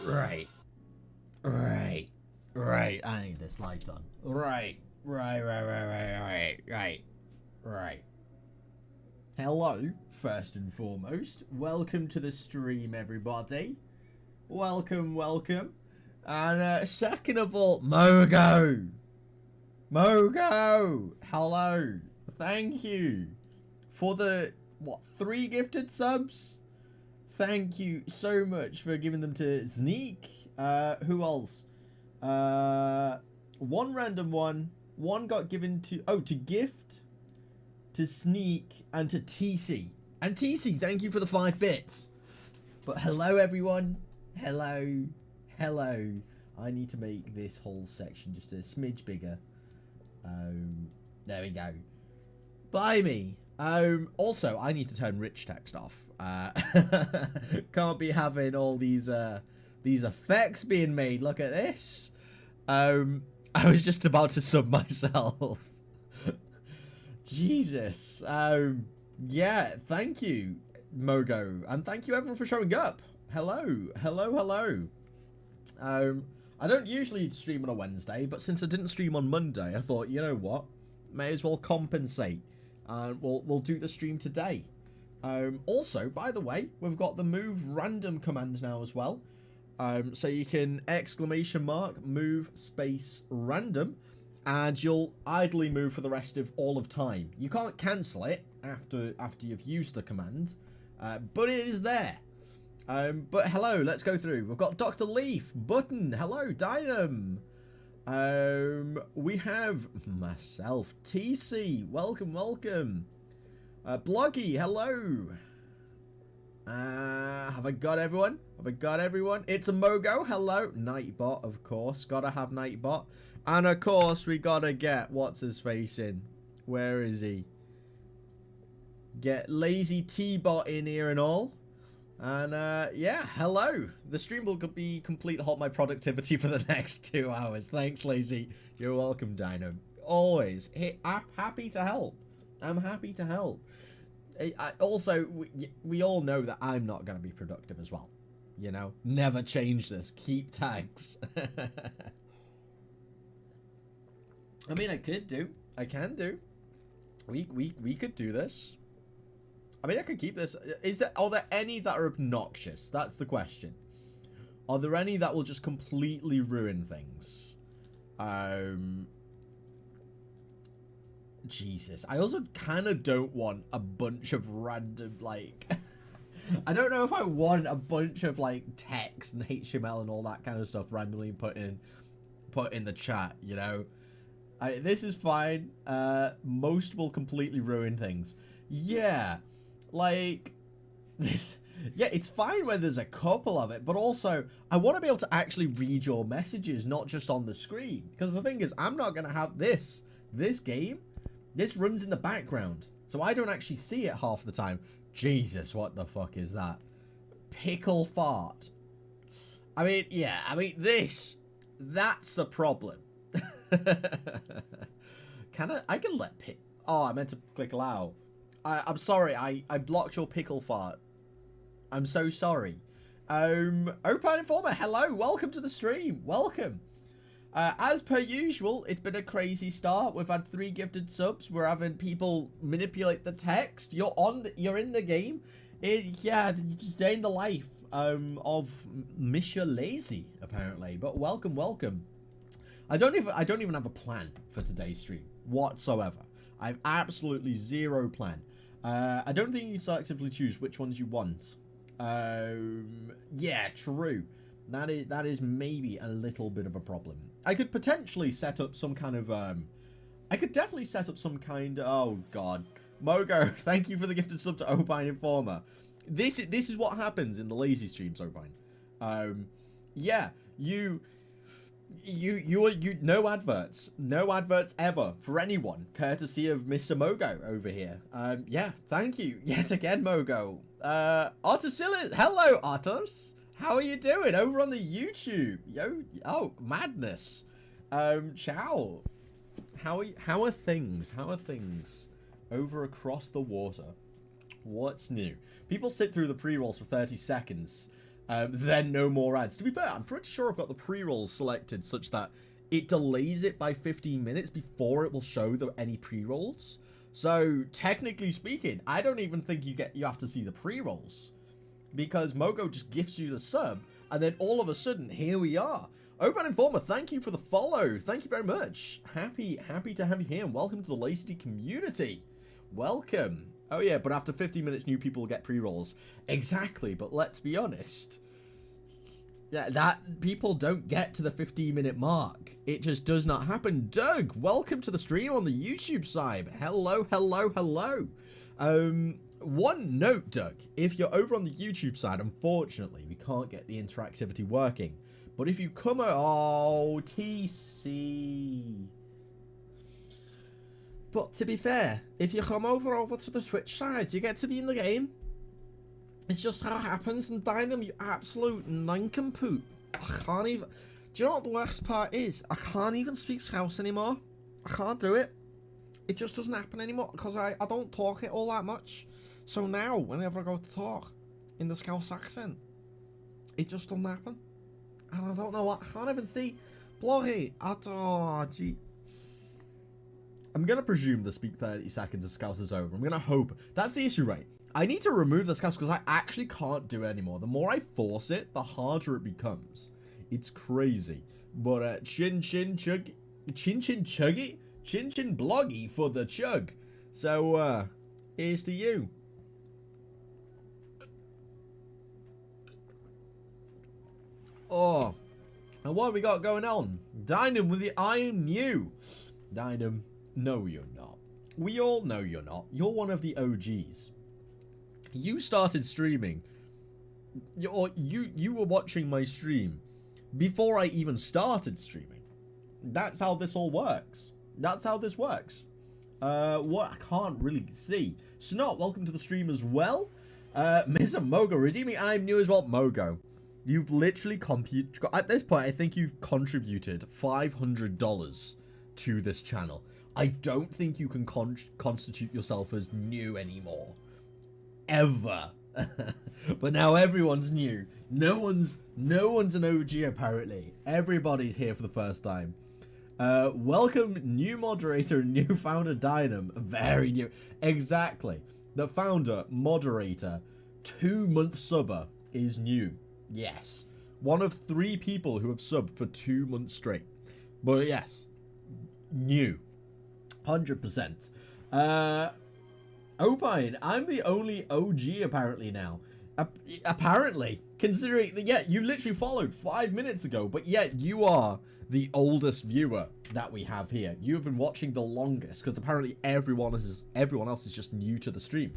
Right. Right. Right. I need this light on. Right. Right. Hello, first and foremost. Welcome to the stream, everybody. Welcome. And second of all, Mogo. Hello. Thank you for the, 3 gifted subs? Thank you so much for giving them to Sneak. Who else? One random one. One got given to, to Gift, to Sneak, and to TC. And TC, thank you for the 5 bits. But hello, everyone. Hello. I need to make this whole section just a smidge bigger. There we go. Bye me. Also, I need to turn rich text off. Can't be having all these effects being made. Look at this. I was just about to sub myself. Jesus. Yeah, thank you, Mogo. And thank you everyone for showing up. Hello. I don't usually stream on a Wednesday, but since I didn't stream on Monday, I thought, you know what? May as well compensate. And we'll do the stream today. Also, by the way, we've got the move random command now as well. So you can !move space random, and you'll idly move for the rest of all of time. You can't cancel it after you've used the command, but it is there. But hello, let's go through. We've got Dr. Leaf, Button, hello, Dynam. We have myself, TC, welcome. Bloggy, hello. Have I got everyone? It's a Mogo, hello. Nightbot, of course, gotta have Nightbot. And of course, we gotta get, what's his face in? Where is he? Get LazyTeaBot in here and all. And yeah, hello. The stream will be complete halt my productivity for the next 2 hours. Thanks, Lazy. You're welcome, Dino. Always. Hey, I'm happy to help. Also, we all know that I'm not going to be productive as well. You know, never change this. Keep tags. I mean, I can do. We could do this. I mean, I could keep this. Are there any that are obnoxious? That's the question. Are there any that will just completely ruin things? Jesus. I also kind of don't want a bunch of random, like... I don't know if I want a bunch of, like, text and HTML and all that kind of stuff randomly put in the chat, you know? This is fine. Most will completely ruin things. Yeah. Like, this, yeah, it's fine when there's a couple of it, but also, I want to be able to actually read your messages, not just on the screen. Because the thing is, I'm not going to have this game, this runs in the background, so I don't actually see it half the time. Jesus, what the fuck is that? Pickle fart. I mean, yeah, that's a problem. I can let I meant to click allow. I'm sorry, I blocked your pickle fart. I'm so sorry. Opine Informer, hello, welcome to the stream, welcome. As per usual, it's been a crazy start. We've had 3 gifted subs. We're having people manipulate the text. You're in the game. Yeah, you're just day in the life of Mr. Lazy, apparently. But welcome. I don't even have a plan for today's stream whatsoever. I have absolutely zero plan. I don't think you selectively choose which ones you want. Yeah, true. That is maybe a little bit of a problem. I could potentially set up some kind of oh god. Mogo, thank you for the gifted sub to Opine Informer. This is what happens in the lazy streams, Opine. Yeah, you no adverts ever for anyone, courtesy of Mr. Mogo over here. Yeah, thank you yet again, Mogo. Ottersillis, hello Otters, how are you doing over on the YouTube? Yo, oh, madness. Ciao. How are things over across the water? What's new? People sit through the pre-rolls for 30 seconds. then no more ads. To be fair, I'm pretty sure I've got the pre-rolls selected such that it delays it by 15 minutes before it will show any pre-rolls. So technically speaking, I don't even think you have to see the pre-rolls, because Mogo just gifts you the sub, and then all of a sudden here we are. Open Informer, thank you for the follow. Thank you very much. Happy to have you here, and welcome to the LazyTeaStudios community. Welcome. Oh yeah, but after 50 minutes, new people get pre-rolls. Exactly, but let's be honest. Yeah, that people don't get to the 15-minute mark. It just does not happen. Doug, welcome to the stream on the YouTube side. Hello, hello, hello. One note, Doug. If you're over on the YouTube side, unfortunately, we can't get the interactivity working. But if you come... Oh, TC... But to be fair, if you come over to the Twitch side, you get to be in the game. It's just how it happens. And Dynam, you absolute nincompoop. I can't even... Do you know what the worst part is? I can't even speak Scouse anymore. I can't do it. It just doesn't happen anymore because I don't talk it all that much. So now, whenever I go to talk in the Scouse accent, it just doesn't happen. And I don't know what... I can't even see... Bloody... Oh, gee... I'm going to presume the speak 30 seconds of Scouse is over. I'm going to hope. That's the issue, right? I need to remove the Scouse because I actually can't do it anymore. The more I force it, the harder it becomes. It's crazy. But chin chin chuggy bloggy for the chug. So here's to you. Oh, and what have we got going on? Dynam with the I'm new. Dynam. No, you're not. We all know you're not. You're one of the OGs. You started streaming. You were watching my stream before I even started streaming. That's how this all works. That's how this works. What? I can't really see. Snot, welcome to the stream as well. Mr. Mogo, redeeming I'm new as well. Mogo, you've literally at this point, I think you've contributed $500 to this channel. I don't think you can constitute yourself as new anymore. Ever. But now everyone's new. No one's an OG apparently. Everybody's here for the first time. Welcome new moderator and new founder Dynam. Very new. Exactly. The founder, moderator, 2-month subber is new. Yes. One of 3 people who have subbed for 2 months straight. But yes. New. 100%. Opine, I'm the only OG apparently now. Apparently, considering that, yeah, you literally followed 5 minutes ago, but yet you are the oldest viewer that we have here. You have been watching the longest, because apparently everyone else is just new to the stream.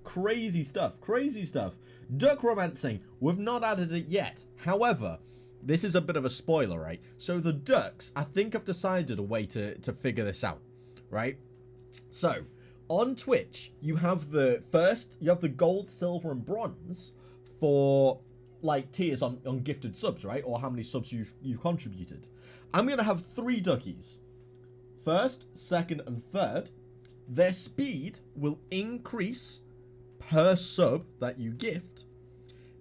Crazy stuff, crazy stuff. Duck romancing, we've not added it yet. However, this is a bit of a spoiler, right? So the ducks, I think, have decided a way to figure this out, right? So on Twitch, you have the gold, silver, and bronze for like tiers on gifted subs, right? Or how many subs you've contributed. I'm gonna have 3 duckies. First, second, and third. Their speed will increase per sub that you gift.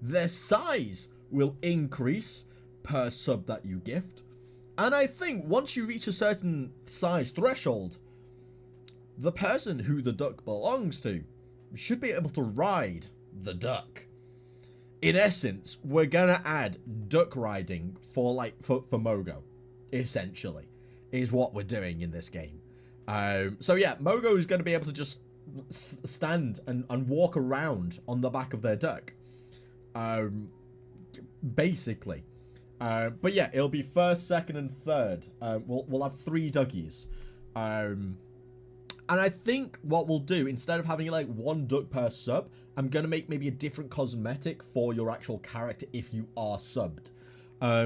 Their size will increase per sub that you gift. And I think once you reach a certain size threshold, the person who the duck belongs to should be able to ride the duck. In essence, we're gonna add duck riding for Mogo, essentially, is what we're doing in this game. So yeah, Mogo is gonna be able to just stand and walk around on the back of their duck. Basically. But yeah, it'll be first, second, and third. We'll have 3 duckies. And I think what we'll do, instead of having like 1 duck per sub, I'm going to make maybe a different cosmetic for your actual character if you are subbed.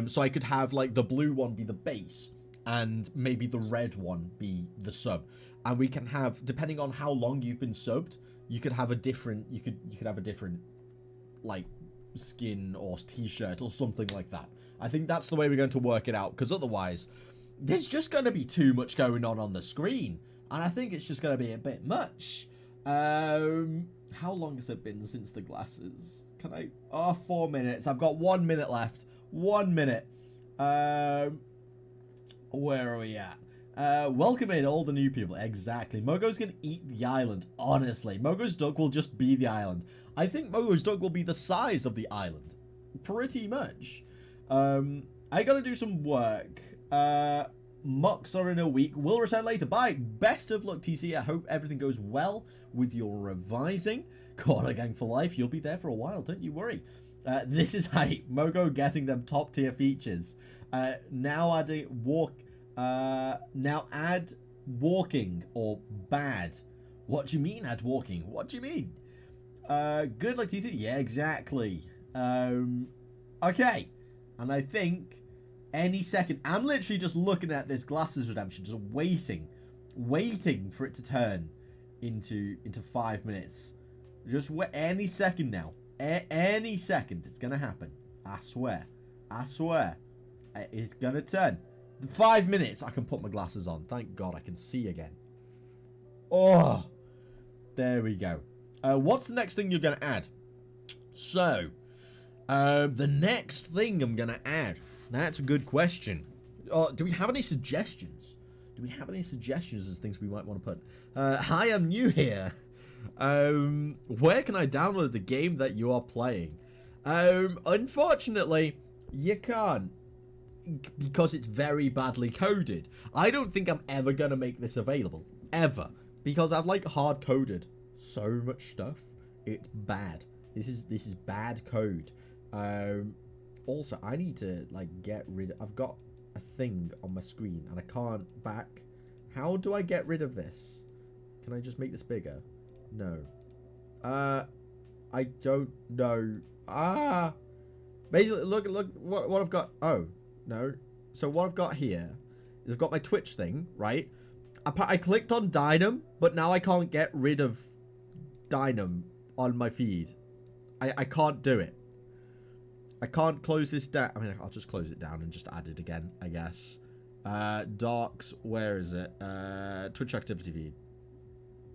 So I could have like the blue one be the base and maybe the red one be the sub. And we can have, depending on how long you've been subbed, you could have a different, you could have a different like skin or t-shirt or something like that. I think that's the way we're going to work it out, because otherwise there's just going to be too much going on the screen. And I think it's just going to be a bit much. How long has it been since the glasses? Can I? Oh, 4 minutes. I've got 1 minute left. 1 minute. Where are we at? Welcome in all the new people. Exactly. Mogo's gonna eat the island. Honestly, Mogo's duck will just be the island. I think Mogo's duck will be the size of the island. Pretty much. I gotta do some work. Mocks are in a week. We'll return later. Bye. Best of luck, TC. I hope everything goes well with your revising. Corner Gang for life. You'll be there for a while. Don't you worry. This is hype. Mogo getting them top tier features. Now adding walk. Now add walking or bad. What do you mean add walking? What do you mean? Good luck, TC. Yeah, exactly. Okay. And I think any second, I'm literally just looking at this Glasses Redemption, just waiting for it to turn into 5 minutes. Just wait any second now. Any second, it's gonna happen. I swear. It's gonna turn. 5 minutes, I can put my glasses on. Thank God I can see again. Oh, there we go. What's the next thing you're gonna add? So, the next thing I'm gonna add. That's a good question. Do we have any suggestions? Do we have any suggestions as things we might want to put? Hi, I'm new here. Where can I download the game that you are playing? Unfortunately, you can't. Because it's very badly coded. I don't think I'm ever going to make this available. Ever. Because I've, like, hard-coded so much stuff. It's bad. This is bad code. Also, I need to, like, get rid of... I've got a thing on my screen, and I can't back. How do I get rid of this? Can I just make this bigger? No. I don't know. Basically, look what I've got. Oh, no. So what I've got here is I've got my Twitch thing, right? I clicked on Dynam, but now I can't get rid of Dynam on my feed. I can't do it. I can't close this down. I mean, I'll just close it down and just add it again, I guess. Darks, where is it? Twitch activity feed.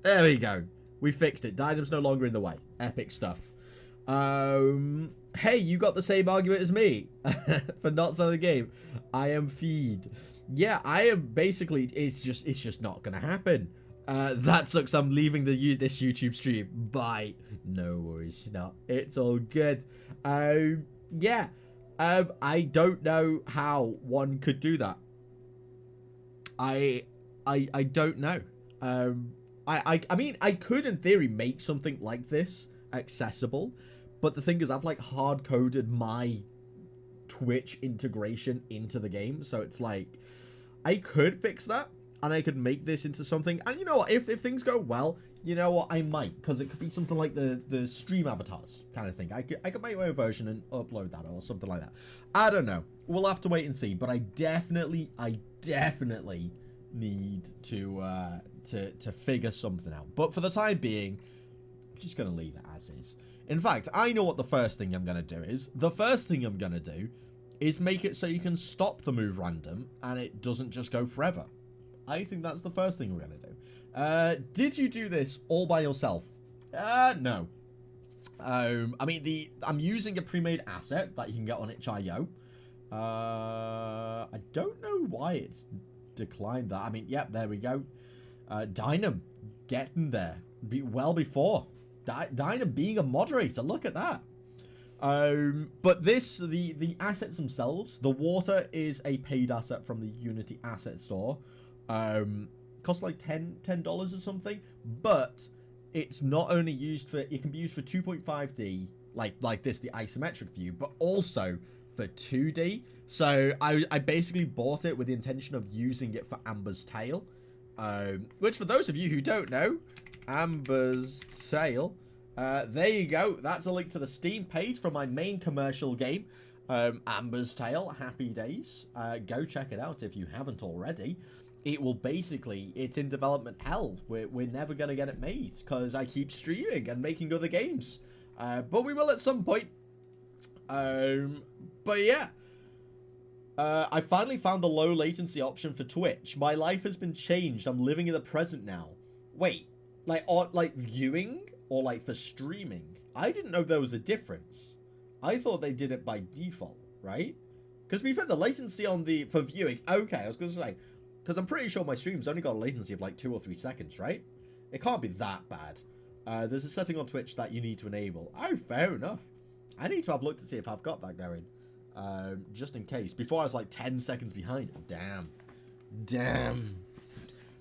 There we go. We fixed it. Dynam's no longer in the way. Epic stuff. Hey, you got the same argument as me for not selling the game. I am feed. Yeah, I am basically. It's just not gonna happen. That sucks. I'm leaving this YouTube stream. Bye. No worries, not. It's all good. Yeah. I don't know how one could do that. I don't know. I mean, I could in theory make something like this accessible, but the thing is, I've like hard coded my Twitch integration into the game, so it's like I could fix that and I could make this into something. And you know what? If things go well, you know what? I might, because it could be something like the stream avatars kind of thing. I could make my own version and upload that or something like that. I don't know. We'll have to wait and see. But I definitely need to figure something out. But for the time being, I'm just gonna leave it as is. In fact, I know what the first thing I'm gonna do is. The first thing I'm gonna do is make it so you can stop the move random and it doesn't just go forever. I think that's the first thing we're gonna do. Did you do this all by yourself? No. I mean, I'm using a pre-made asset that you can get on itch.io. I don't know why it's declined that. I mean, yep, there we go. Dynam getting there well before. Dynam being a moderator. Look at that. But the assets themselves, the water is a paid asset from the Unity asset store. Costs like $10 or something, but it's not only used for, it can be used for 2.5D, like this, the isometric view, but also for 2D. So I basically bought it with the intention of using it for Amber's Tale, which for those of you who don't know, Amber's Tale, there you go. That's a link to the Steam page for my main commercial game, Amber's Tale. Happy days. Go check it out if you haven't already. It will basically, it's in development hell. We're never going to get it made because I keep streaming and making other games. But we will at some point. But yeah. I finally found the low latency option for Twitch. My life has been changed. I'm living in the present now. Wait, like viewing or like for streaming? I didn't know there was a difference. I thought they did it by default, right? Because we've had the latency on the for viewing. Okay, I was going to say, because I'm pretty sure my stream's only got a latency of like 2 or 3 seconds, right? It can't be that bad. There's a setting on Twitch that you need to enable. Oh, fair enough. I need to have a look to see if I've got that going. Just in case. Before I was like 10 seconds behind. Damn.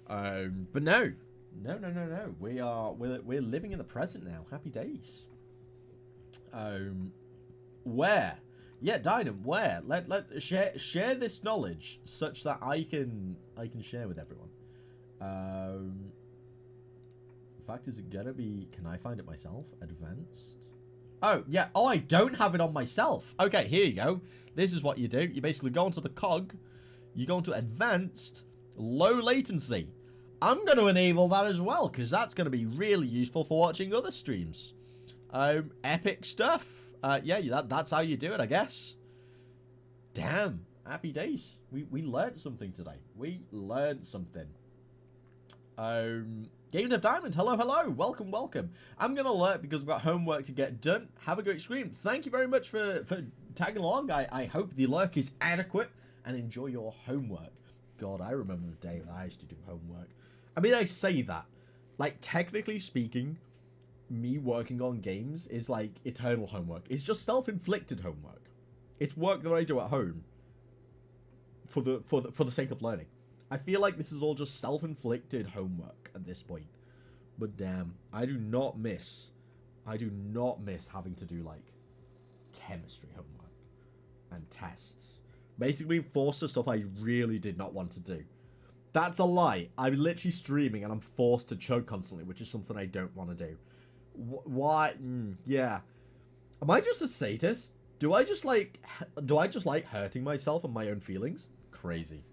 But no. No. We're living in the present now. Happy days. Where? Yeah, Dynam, where? Let share this knowledge such that I can share with everyone. In fact, is it gonna be? Can I find it myself? Advanced. Oh yeah. Oh, I don't have it on myself. Okay, here you go. This is what you do. You basically go into the cog. You go into advanced, low latency. I'm going to enable that as well because that's going to be really useful for watching other streams. Epic stuff. Yeah, that's how you do it, I guess. Damn, happy days. We learned something today. We learned something. GameDev Diamond, hello. Welcome. I'm going to alert because I've got homework to get done. Have a great stream. Thank you very much for tagging along. I hope the lurk is adequate and enjoy your homework. God, I remember the day that I used to do homework. I mean, I say that. Like, technically speaking, me working on games is like eternal homework. It's just self-inflicted homework. It's work that I do at home for the sake of learning. I feel like this is all just self-inflicted homework at this point. But damn, I do not miss having to do like chemistry homework and tests. Basically forced to stuff I really did not want to do. That's a lie. I'm literally streaming and I'm forced to choke constantly, which is something I don't want to do. Why? Yeah. Am I just a sadist? Do I just like hurting myself and my own feelings? Crazy.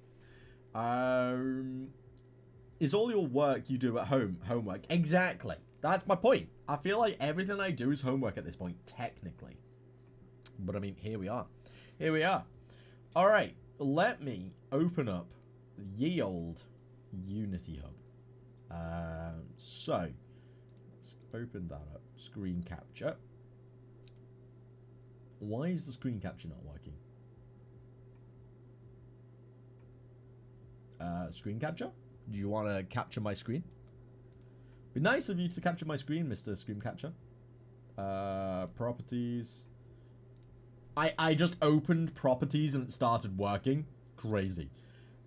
Is all your work you do at home homework? Exactly. That's my point. I feel like everything I do is homework at this point, technically. But I mean, here we are. Alright, let me open up ye old Unity Hub. So, let's open that up. Screen capture. Why is the screen capture not working? Screen capture? Do you want to capture my screen? Be nice of you to capture my screen, Mr. Screen Capture. Properties. I just opened properties and it started working. Crazy.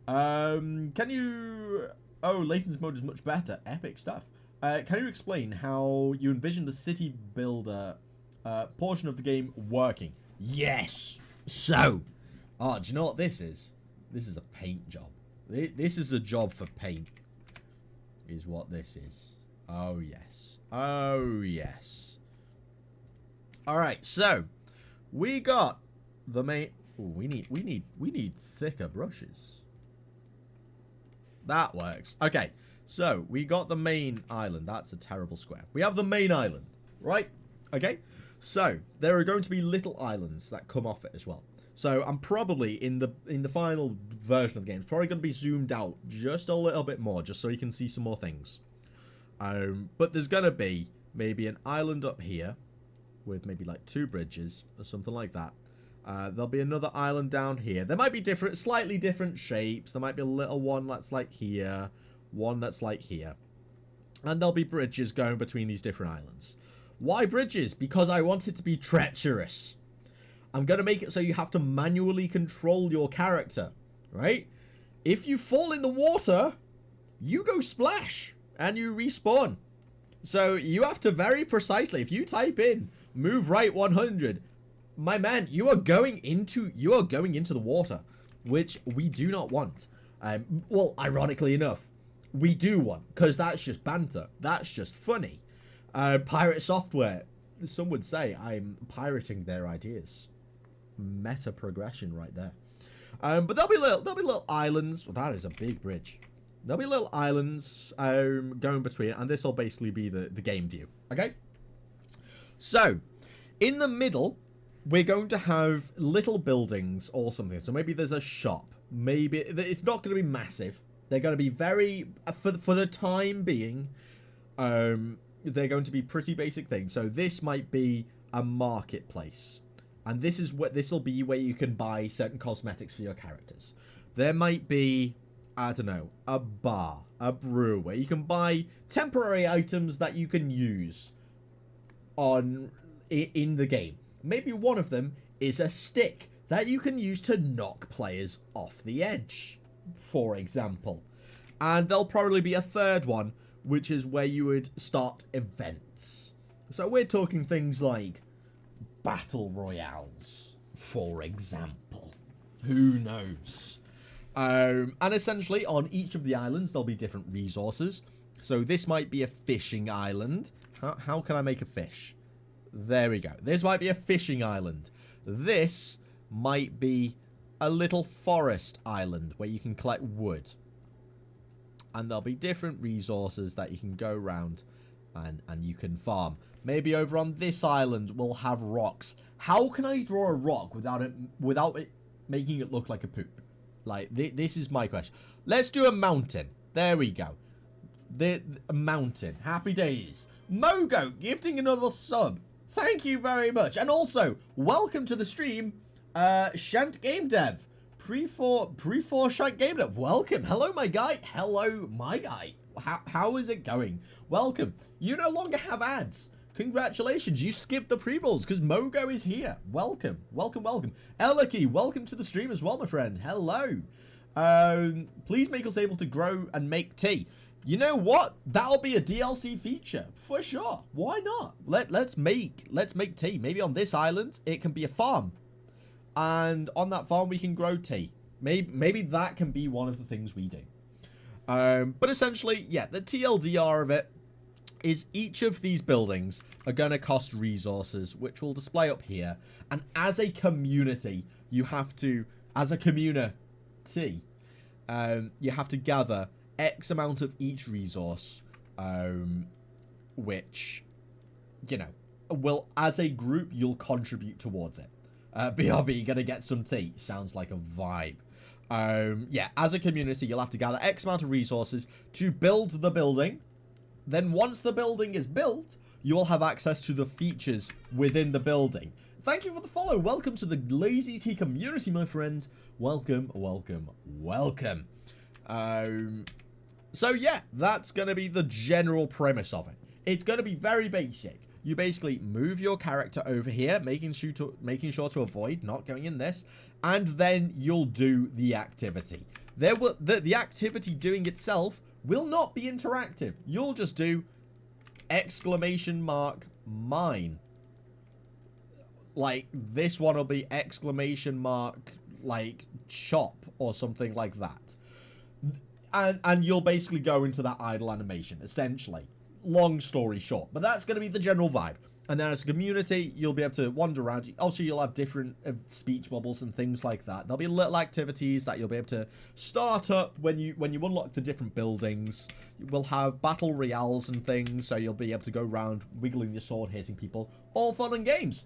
Can you... Oh, latency mode is much better. Epic stuff. Can you explain how you envision the city builder portion of the game working? Yes! So, do you know what this is? This is a paint job. This is a job for paint. Is what this is. Oh, yes. Oh, yes. Alright, so... We got the main... Ooh, we need thicker brushes. That works. Okay, so we got the main island. That's a terrible square. We have the main island, right? Okay, so there are going to be little islands that come off it as well. So I'm probably in the final version of the game, it's probably going to be zoomed out just a little bit more, just so you can see some more things. But there's going to be maybe an island up here with maybe like 2 bridges or something like that. There'll be another island down here. There might be slightly different shapes. There might be a little one that's like here, one that's like here. And there'll be bridges going between these different islands. Why bridges? Because I want it to be treacherous. I'm going to make it so you have to manually control your character, right? If you fall in the water, you go splash and you respawn. So you have to very precisely, if you type in move right 100, my man, you are going into the water, which we do not want. Well, ironically enough, we do want, because that's just banter. That's just funny. Pirate software. Some would say I'm pirating their ideas. Meta progression right there. But there'll be little islands. Well, that is a big bridge. There'll be little islands going between, and this will basically be the game view. Okay. So, in the middle, we're going to have little buildings or something. So maybe there's a shop. Maybe it's not going to be massive. They're going to be very, for the time being, they're going to be pretty basic things. So this might be a marketplace. And this will be where you can buy certain cosmetics for your characters. There might be, I don't know, a bar, a brew, where you can buy temporary items that you can use in the game. Maybe one of them is a stick that you can use to knock players off the edge, for example. And there'll probably be a third one, which is where you would start events. So we're talking things like battle royales, for example. Who knows? And essentially, on each of the islands, there'll be different resources. So this might be a fishing island. How can I make a fish? There we go. This might be a fishing island. This might be a little forest island where you can collect wood. And there'll be different resources that you can go around and you can farm. Maybe over on this island we'll have rocks. How can I draw a rock without it making it look like a poop? Like, this is my question. Let's do a mountain. There we go. A mountain. Happy days. Mogo gifting another sub. Thank you very much. And also, welcome to the stream, Shant GameDev. Pre-4 Shant GameDev. Welcome. Hello, my guy. Hello, my guy. How is it going? Welcome. You no longer have ads. Congratulations. You skipped the pre-rolls because Mogo is here. Welcome. Welcome, welcome. Elaki, welcome to the stream as well, my friend. Hello. Please make us able to grow and make tea. You know what? That'll be a DLC feature for sure. Why not? Let's make tea. Maybe on this island it can be a farm, and on that farm we can grow tea. Maybe that can be one of the things we do. But essentially, yeah, the TLDR of it is each of these buildings are going to cost resources, which we'll display up here. And as a community, you have to, as a community, you have to gather X amount of each resource, which, you know, will, as a group, you'll contribute towards it. BRB, you're going to get some tea. Sounds like a vibe. Yeah, as a community, you'll have to gather X amount of resources to build the building. Then once the building is built, you will have access to the features within the building. Thank you for the follow. Welcome to the LazyTea community, my friend. Welcome, welcome, welcome. So yeah, that's going to be the general premise of it. It's going to be very basic. You basically move your character over here, making sure to avoid not going in this, and then you'll do the activity. The activity doing itself will not be interactive. You'll just do !mine. Like, this one will be ! like chop or something like that. And you'll basically go into that idle animation, essentially. Long story short. But that's going to be the general vibe. And then as a community, you'll be able to wander around. Also, you'll have different speech bubbles and things like that. There'll be little activities that you'll be able to start up when you unlock the different buildings. We'll have battle royales and things, so you'll be able to go around wiggling your sword, hitting people. All fun and games.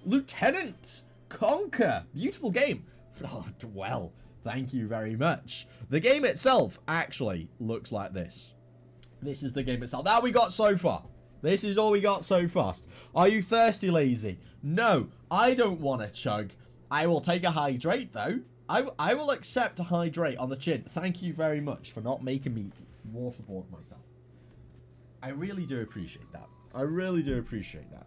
Lieutenant Conquer. Beautiful game. Oh, well, thank you very much. The game itself actually looks like this. This is the game itself. That we got so far. This is all we got so fast. Are you thirsty, Lazy? No, I don't want to chug. I will take a hydrate, though. I will accept a hydrate on the chin. Thank you very much for not making me waterboard myself. I really do appreciate that. I really do appreciate that.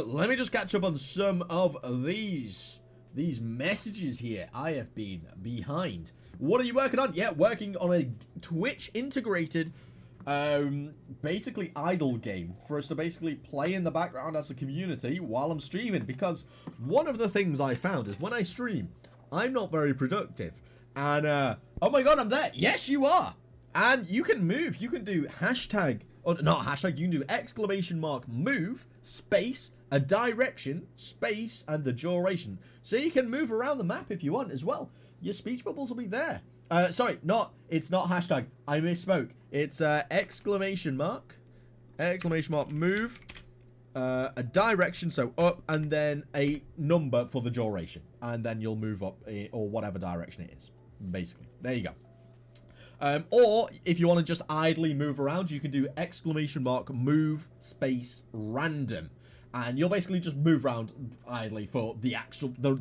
Let me just catch up on some of these messages here. I have been behind. What are you working on? Yeah, working on a Twitch integrated basically idle game for us to basically play in the background as a community while I'm streaming, because one of the things I found is when I stream, I'm not very productive. And oh my god, I'm there. Yes, you are. And you can move. You can do hashtag, or not hashtag, you can do ! move, space, a direction, space, and the duration. So you can move around the map if you want as well. Your speech bubbles will be there. Sorry, it's not hashtag. I misspoke. It's ! Move, a direction, so up, and then a number for the duration. And then you'll move up, or whatever direction it is, basically. There you go. Or if you want to just idly move around, you can do !move space random. And you'll basically just move around idly for the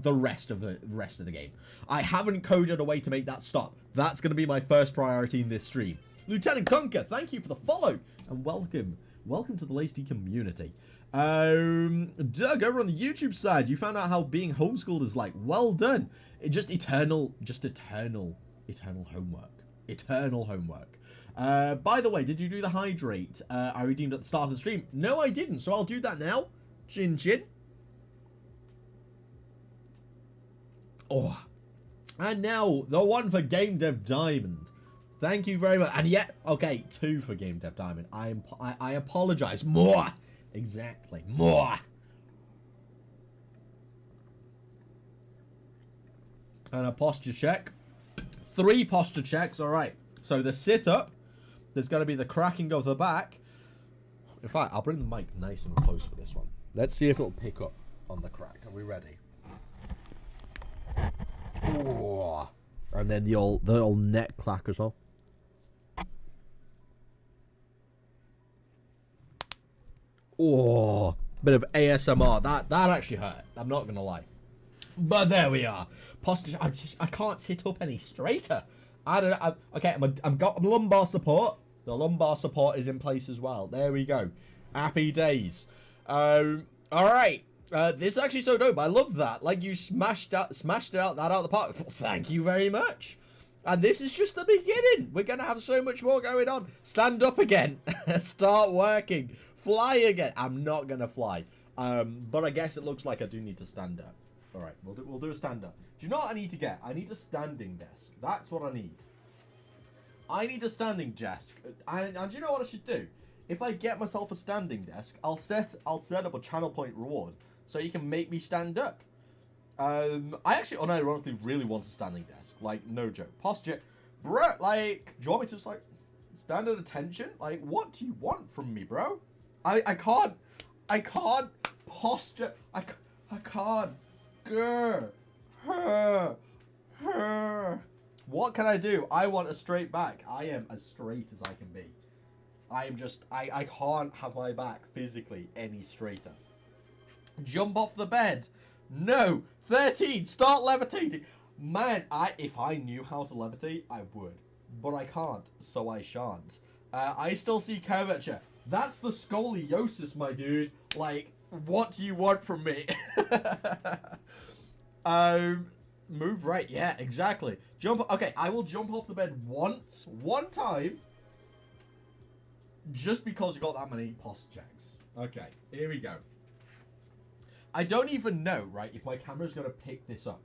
rest of the game. I haven't coded a way to make that stop. That's going to be my first priority in this stream. Lieutenant Conker, thank you for the follow and welcome to the Lazy community. Doug, over on the YouTube side, you found out how being homeschooled is like. Well done. Just eternal homework. Eternal homework. By the way, did you do the hydrate I redeemed at the start of the stream? No, I didn't, so I'll do that now. Chin chin. Oh. And now, the one for GameDev Diamond. Thank you very much. And yet, okay, 2 for GameDev Diamond. I apologize. More. Exactly. More. And a posture check. 3 posture checks. All right. So the sit-up. There's going to be the cracking of the back. In fact, I'll bring the mic nice and close for this one. Let's see if it'll pick up on the crack. Are we ready? Ooh. And then the old neck clack as well. Oh, bit of ASMR. That actually hurt. I'm not gonna lie. But there we are. Posture. I can't sit up any straighter. I don't know. Okay, I'm got lumbar support. The lumbar support is in place as well. There we go. Happy days. All right. This is actually so dope. I love that. Like, you smashed that out of the park. Thank you very much. And this is just the beginning. We're gonna have so much more going on. Stand up again. Start working. Fly again. I'm not gonna fly. But I guess it looks like I do need to stand up. All right, we'll do a stand up. Do you know what I need to get? I need a standing desk. That's what I need. I need a standing desk. And do you know what I should do? If I get myself a standing desk, I'll set up a channel point reward so you can make me stand up. I actually unironically really want a standing desk. Like, no joke. Posture. Bro, like, do you want me to just, like, stand at attention? Like, what do you want from me, bro? I can't posture. I can't. Grr. What can I do? I want a straight back. I am as straight as I can be. I can't have my back physically any straighter. Jump off the bed. No. 13. Start levitating. Man, if I knew how to levitate, I would. But I can't, so I shan't. I still see curvature. That's the scoliosis, my dude. Like, what do you want from me? Move right. Yeah, exactly. Jump. Okay, I will jump off the bed once. One time. Just because you got that many post checks. Okay, here we go. I don't even know, right, if my camera's going to pick this up.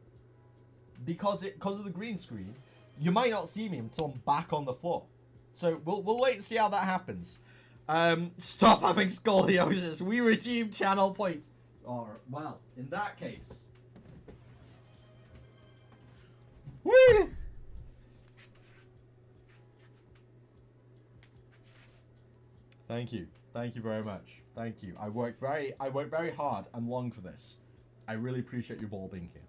Because of the green screen, you might not see me until I'm back on the floor. So we'll wait and see how that happens. Stop having scoliosis. We redeem channel points. Or, well, in that case. Whee! Thank you. Thank you very much. Thank you. I worked very hard and long for this. I really appreciate you all being here.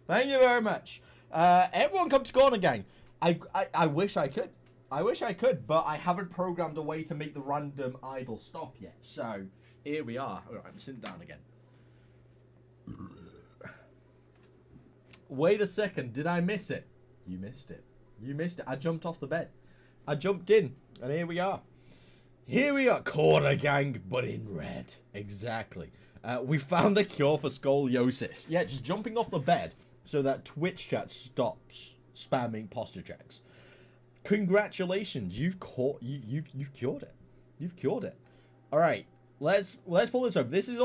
Thank you very much. Everyone come to Corner Gang. I wish I could. I wish I could, but I haven't programmed a way to make the random idle stop yet. So, here we are. All right, I'm sitting down again. Wait a second. Did I miss it? You missed it. You missed it. I jumped off the bed. I jumped in, and here we are. Here we are. Corner Gang, but in red. Exactly. We found the cure for scoliosis. Yeah, just jumping off the bed so that Twitch chat stops spamming posture checks. Congratulations, you've cured it. You've cured it. All right, let's pull this up. This is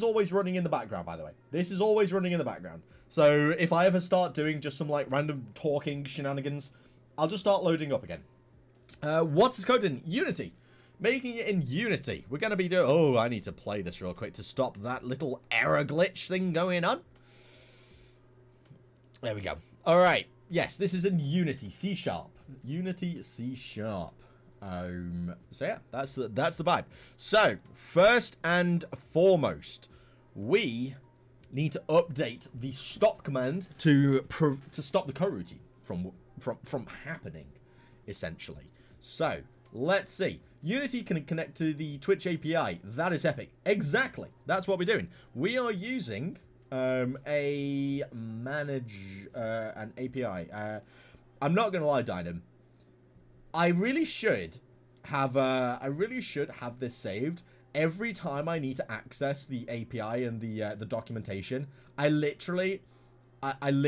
always running in the background, by the way. This is always running in the background. So if I ever start doing just some like random talking shenanigans, I'll just start loading up again. What's this code in Unity? Making it in Unity. We're gonna be doing. Oh, I need to play this real quick to stop that little error glitch thing going on. There we go. All right. Yes, this is in Unity C#. Unity C#. So yeah, that's the vibe. So first and foremost, we need to update the stop command to stop the coroutine from happening. essentially. So, let's see. Unity can connect to the Twitch API. That is epic. Exactly. That's what we're doing. We are using an API. I'm not going to lie, Dynam. I really should have this saved. Every time I need to access the API and the documentation, I literally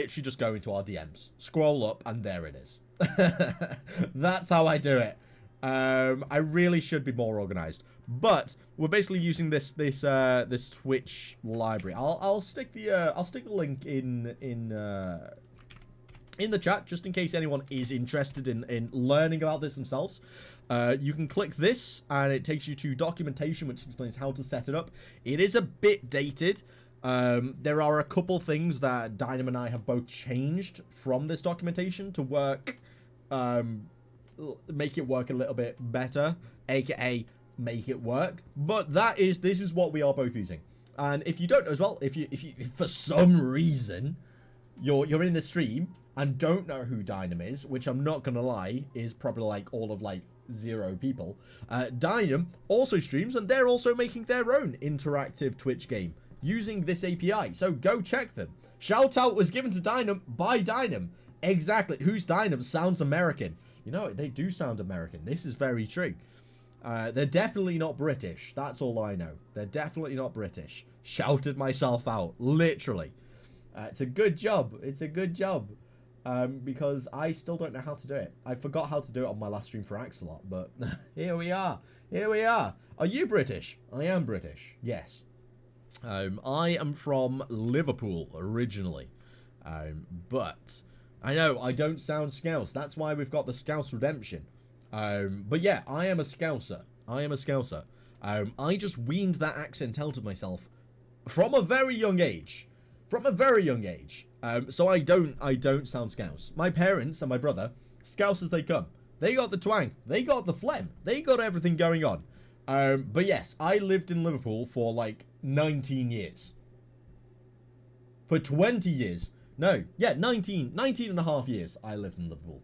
just go into our DMs, scroll up, and there it is. That's how I do it. I really should be more organized, but we're basically using this Twitch library. I'll stick the link in the chat just in case anyone is interested in learning about this themselves. You can click this and it takes you to documentation, which explains how to set it up. It is a bit dated. There are a couple things that Dynam and I have both changed from this documentation to work, make it work a little bit better, aka make it work. But this is what we are both using. And if you don't know as well, if for some reason you're in the stream and don't know who Dynam is, which I'm not gonna lie is probably like all of like 0 people, Dynam also streams and they're also making their own interactive Twitch game using this API, so go check them. Shout out was given to Dynam by Dynam. Exactly. Who's Dynam? Sounds American. You know, they do sound American. This is very true. They're definitely not British. That's all I know. They're definitely not British. Shouted myself out. Literally. It's a good job. It's a good job. Because I still don't know how to do it. I forgot how to do it on my last stream for Axolot, but here we are. Here we are. Are you British? I am British. Yes. I am from Liverpool originally. But I know I don't sound Scouse. That's why we've got the Scouse Redemption. But yeah, I am a Scouser. I am a Scouser. I just weaned that accent out of myself from a very young age. From a very young age. So I don't sound Scouse. My parents and my brother, Scouse as they come. They got the twang. They got the phlegm. They got everything going on. But yes, I lived in Liverpool for like 19 years. For 20 years. No, yeah, 19 and a half years I lived in Liverpool.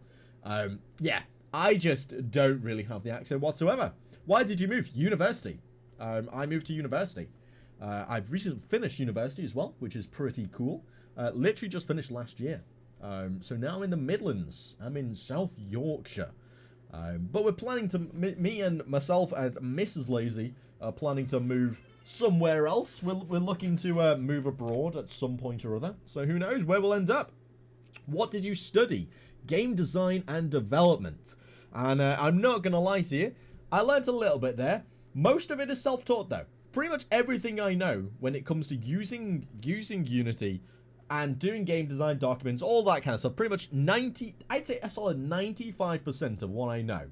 Yeah, I just don't really have the accent whatsoever. Why did you move? University. I moved to university. I've recently finished university as well, which is pretty cool. Literally just finished last year. So now I'm in the Midlands. I'm in South Yorkshire. But we're planning to, me and myself and Mrs. Lazy are planning to move somewhere else. We're looking to move abroad at some point or other. So who knows where we'll end up. What did you study? Game design and development. And I'm not going to lie to you. I learned a little bit there. Most of it is self-taught though. Pretty much everything I know when it comes to using Unity and doing game design documents, all that kind of stuff. Pretty much I'd say a solid 95% of what I know.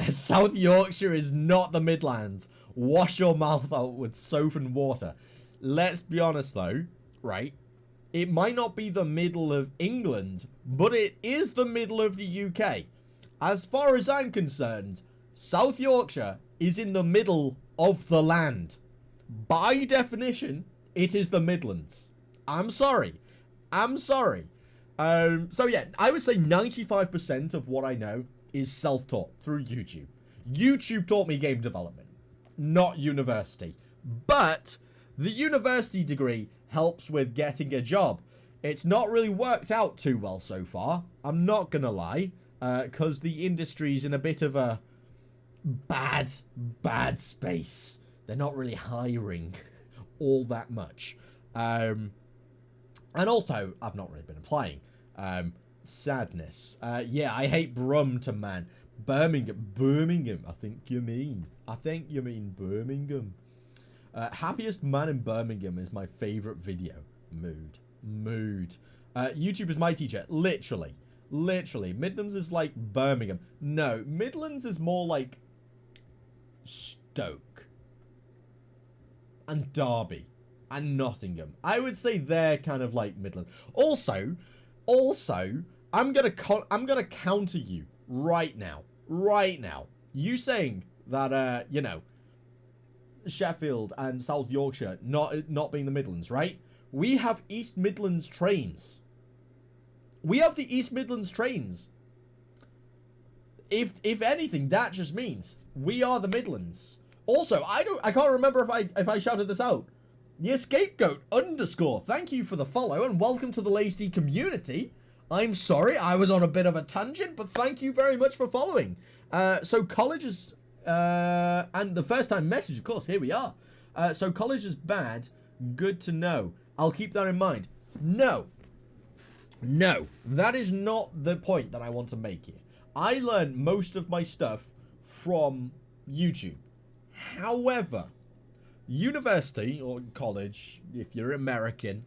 South Yorkshire is not the Midlands. Wash your mouth out with soap and water. Let's be honest though, right? It might not be the middle of England, but it is the middle of the UK. As far as I'm concerned, South Yorkshire is in the middle of the land. By definition, it is the Midlands. I'm sorry. I'm sorry. So yeah, I would say 95% of what I know is self-taught through YouTube. YouTube taught me game development, not university. But the university degree helps with getting a job. It's not really worked out too well so far. I'm not gonna lie, because the industry's in a bit of a bad space. They're not really hiring all that much. And also, I've not really been applying. Sadness. Yeah, I hate Brumton, man. Birmingham, I think you mean Birmingham. Happiest man in Birmingham is my favorite video. Mood. YouTube is my teacher. Literally. Midlands is like Birmingham. No, Midlands is more like Stoke and Derby and Nottingham. I would say they're kind of like Midland. Also, I'm gonna counter you right now. You saying that you know, Sheffield and South Yorkshire not being the Midlands, right? We have East Midlands trains. We have the East Midlands trains if anything, that just means we are the Midlands. Also, I can't remember if I shouted this out. The Scapegoat _ thank you for the follow and welcome to the Lazy community. I'm sorry, I was on a bit of a tangent, but thank you very much for following. So college is, and the first time message, of course, here we are. So college is bad, good to know. I'll keep that in mind. No, that is not the point that I want to make here. I learned most of my stuff from YouTube. However, university or college, if you're American,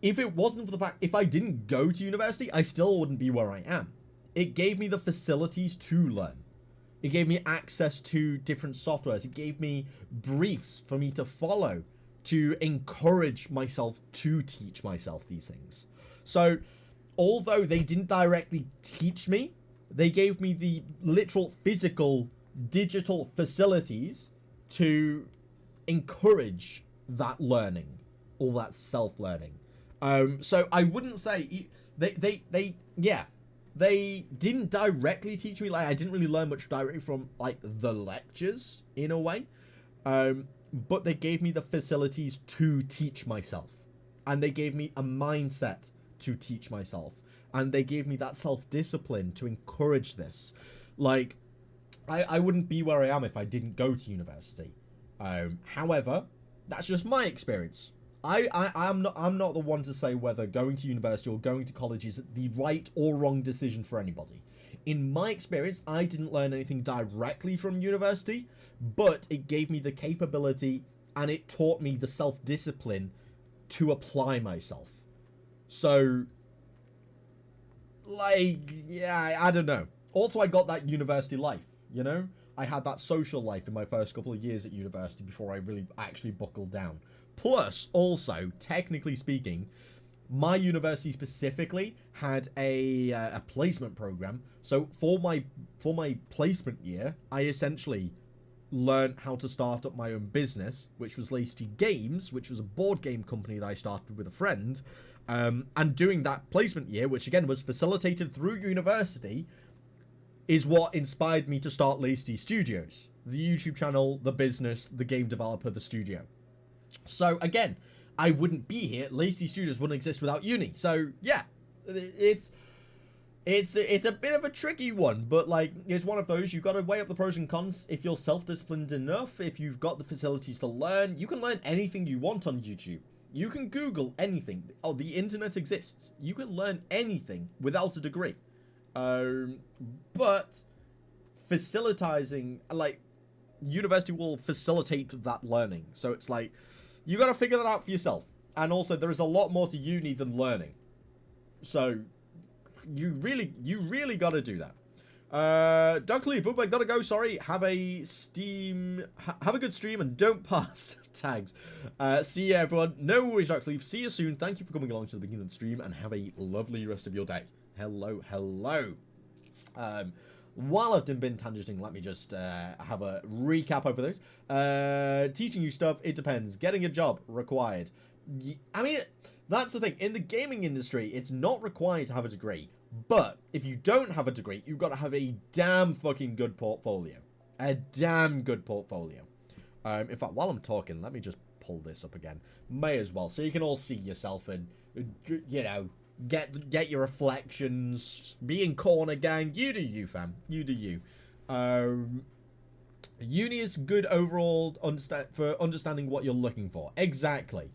if it wasn't for the fact, if I didn't go to university, I still wouldn't be where I am. It gave me the facilities to learn. It gave me access to different softwares. It gave me briefs for me to follow, to encourage myself to teach myself these things. So, although they didn't directly teach me, they gave me the literal physical digital facilities to encourage that learning, or that self-learning. So I wouldn't say they didn't directly teach me. Like, I didn't really learn much directly from like the lectures in a way, but they gave me the facilities to teach myself, and they gave me a mindset to teach myself, and they gave me that self-discipline to encourage this. Like, I wouldn't be where I am if I didn't go to university. However, that's just my experience. I'm not the one to say whether going to university or going to college is the right or wrong decision for anybody. In my experience, I didn't learn anything directly from university, but it gave me the capability and it taught me the self-discipline to apply myself. So, like, yeah, I don't know. Also, I got that university life, you know? I had that social life in my first couple of years at university before I really actually buckled down. Plus, also, technically speaking, my university specifically had a placement program. So for my placement year, I essentially learned how to start up my own business, which was Lazy Games, which was a board game company that I started with a friend. And doing that placement year, which again was facilitated through university, is what inspired me to start LazyTeaStudios, the YouTube channel, the business, the game developer, the studio. So again, I wouldn't be here. LazyTeaStudios wouldn't exist without uni. So yeah, it's a bit of a tricky one, but like, it's one of those, you've got to weigh up the pros and cons. If you're self-disciplined enough, if you've got the facilities to learn, you can learn anything you want on YouTube. You can Google anything. Oh, the internet exists. You can learn anything without a degree. But facilitating, like, university will facilitate that learning. So it's like, you got to figure that out for yourself. And also, there is a lot more to uni than learning. So you really got to do that. Doug Lee, I gotta go. Sorry. Have a good stream and don't pass tags. See you, everyone. No worries, Doug Lee. See you soon. Thank you for coming along to the beginning of the stream and have a lovely rest of your day. Hello. While I've been tangenting, let me just have a recap over those. Teaching you stuff, it depends. Getting a job, required. I mean, that's the thing. In the gaming industry, it's not required to have a degree. But if you don't have a degree, you've got to have a damn fucking good portfolio. A damn good portfolio. In fact, while I'm talking, let me just pull this up again. May as well, so you can all see yourself and, you know, get your reflections, be in corner gang. You do you, fam. You do you. Uni is good overall for understanding what you're looking for. Exactly.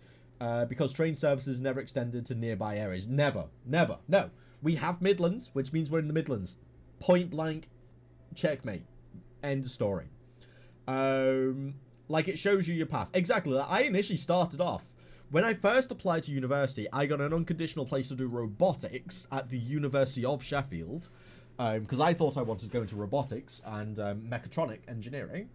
Because train services never extended to nearby areas. Never. No. We have Midlands, which means we're in the Midlands. Point blank, checkmate. End of story. Like, it shows you your path. Exactly. I initially started off, when I first applied to university, I got an unconditional place to do robotics at the University of Sheffield, because I thought I wanted to go into robotics and mechatronic engineering.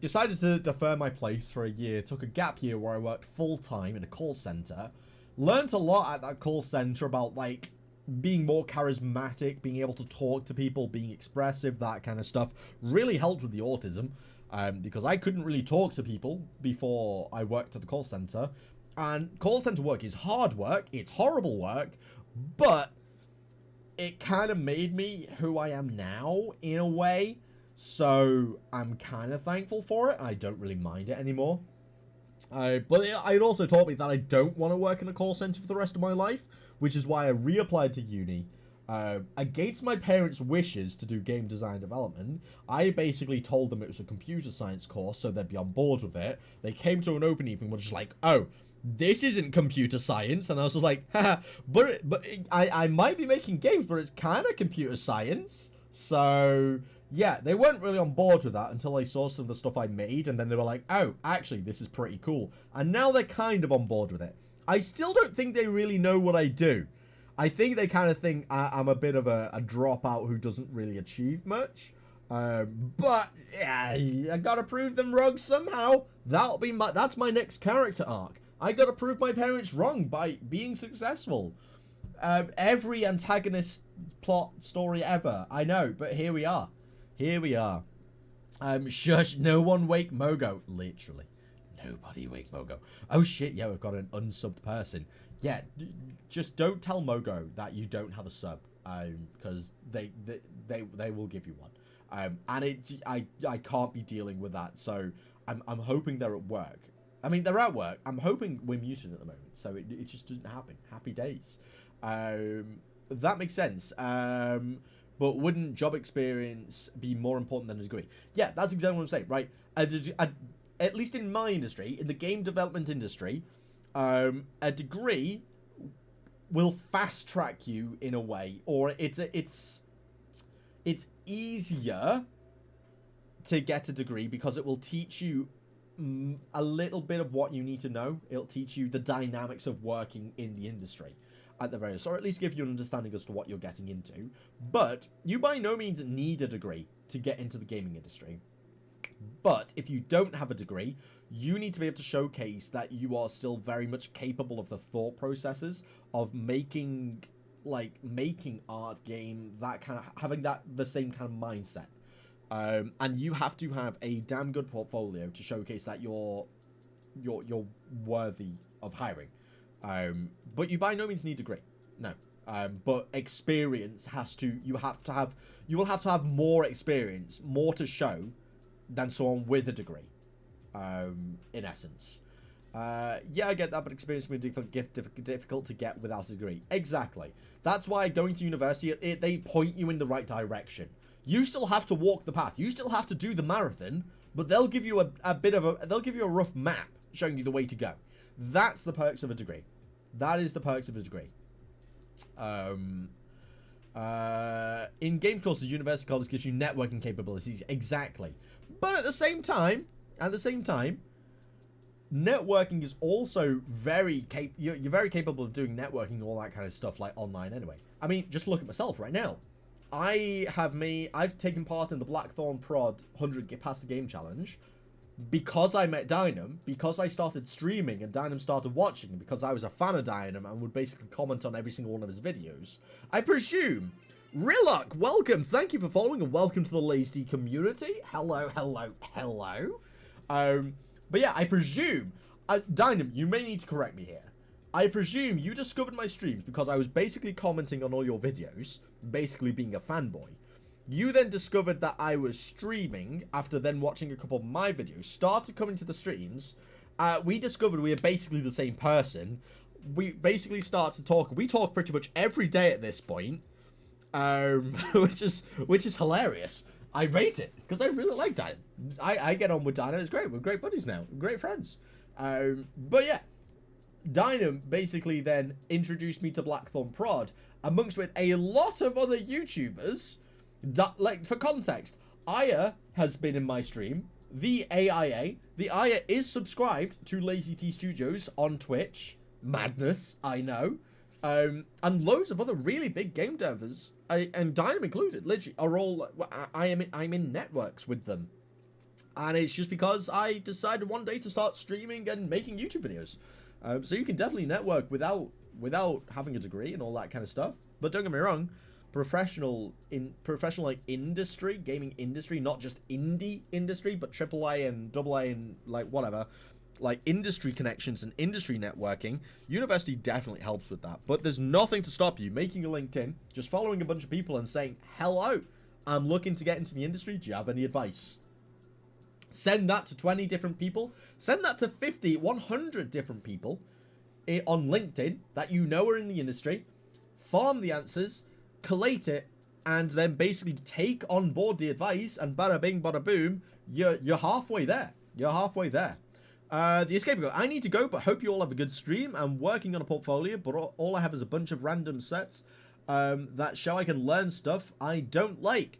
Decided to defer my place for a year, took a gap year where I worked full-time in a call center, learned a lot at that call center about, like, being more charismatic, being able to talk to people, being expressive, that kind of stuff. Really helped with the autism, because I couldn't really talk to people before I worked at the call center. And call center work is hard work, it's horrible work, but it kind of made me who I am now in a way. So I'm kind of thankful for it. I don't really mind it anymore. But it also taught me that I don't want to work in a call center for the rest of my life, which is why I reapplied to uni. Against my parents' wishes to do game design development, I basically told them it was a computer science course, so they'd be on board with it. They came to an open evening, which was like, oh, this isn't computer science, and I was just like, haha, but I might be making games, but it's kind of computer science. So yeah, they weren't really on board with that until they saw some of the stuff I made, and then they were like, oh, actually, this is pretty cool. And now they're kind of on board with it. I still don't think they really know what I do. I think they kind of think I'm a bit of a dropout who doesn't really achieve much. But yeah, I gotta prove them wrong somehow. That's my next character arc. I gotta prove my parents wrong by being successful. Every antagonist plot story ever, I know, but here we are. Here we are. Shush, no one wake Mogo. Literally. Nobody wake Mogo. Oh shit, yeah, we've got an unsubbed person. Yeah, just don't tell Mogo that you don't have a sub, because they will give you one. And I can't be dealing with that, so I'm hoping they're at work. I mean, they're at work. I'm hoping we're muted at the moment, so it just doesn't happen. Happy days. That makes sense. But wouldn't job experience be more important than a degree? Yeah, that's exactly what I'm saying, right? At least in my industry, in the game development industry, a degree will fast track you in a way, or it's easier to get a degree because it will teach you a little bit of what you need to know. It'll teach you the dynamics of working in the industry at the very least, or at least give you an understanding as to what you're getting into. But you by no means need a degree to get into the gaming industry. But if you don't have a degree, you need to be able to showcase that you are still very much capable of the thought processes of making art, game, that kind of, having the same kind of mindset. And you have to have a damn good portfolio to showcase that you're worthy of hiring. But you by no means need a degree. No. But experience you will have to have more experience, more to show than someone with a degree, in essence. Yeah, I get that, but experience will be difficult to get without a degree. Exactly. That's why going to university, they point you in the right direction. You still have to walk the path. You still have to do the marathon, but they'll give you they'll give you a rough map showing you the way to go. That's the perks of a degree. That is the perks of a degree. In game courses, university college gives you networking capabilities. Exactly. But at the same time, networking is also you're very capable of doing networking and all that kind of stuff, like online anyway. I mean, just look at myself right now. I've taken part in the Blackthorn Prod 100 Past the Game Challenge because I met Dynam, because I started streaming and Dynam started watching, and because I was a fan of Dynam and would basically comment on every single one of his videos. I presume. Rillock, welcome. Thank you for following and welcome to the Lazy community. Hello, hello, hello. But yeah, I presume, Dynam, you may need to correct me here. I presume you discovered my streams because I was basically commenting on all your videos, basically being a fanboy. You then discovered that I was streaming after then watching a couple of my videos, started coming to the streams. We discovered we are basically the same person. We basically start to talk. We talk pretty much every day at this point, which is hilarious. I rate it because I really like Dino. I get on with Dino. It's great. We're great buddies now. We're great friends. But yeah, Dino basically then introduced me to Blackthorn Prod amongst with a lot of other YouTubers. Like, for context, Aya has been in my stream. The Aya is subscribed to LazyTeaStudios on Twitch. Madness, I know. And loads of other really big game devs, and Dynam included, literally, are all. I'm in networks with them, and it's just because I decided one day to start streaming and making YouTube videos. So you can definitely network without having a degree and all that kind of stuff. But don't get me wrong, professional like industry, gaming industry, not just indie industry, but AAA and AA and like whatever. like industry connections and industry networking, university definitely helps with that. But there's nothing to stop you making a LinkedIn, just following a bunch of people and saying, hello, I'm looking to get into the industry. Do you have any advice? Send that to 20 different people. Send that to 50, 100 different people on LinkedIn that you know are in the industry. Farm the answers, collate it, and then basically take on board the advice, and bada bing, bada boom, you're halfway there. You're halfway there. The escape go. I need to go, but hope you all have a good stream. I'm working on a portfolio, but all I have is a bunch of random sets that show I can learn stuff I don't like.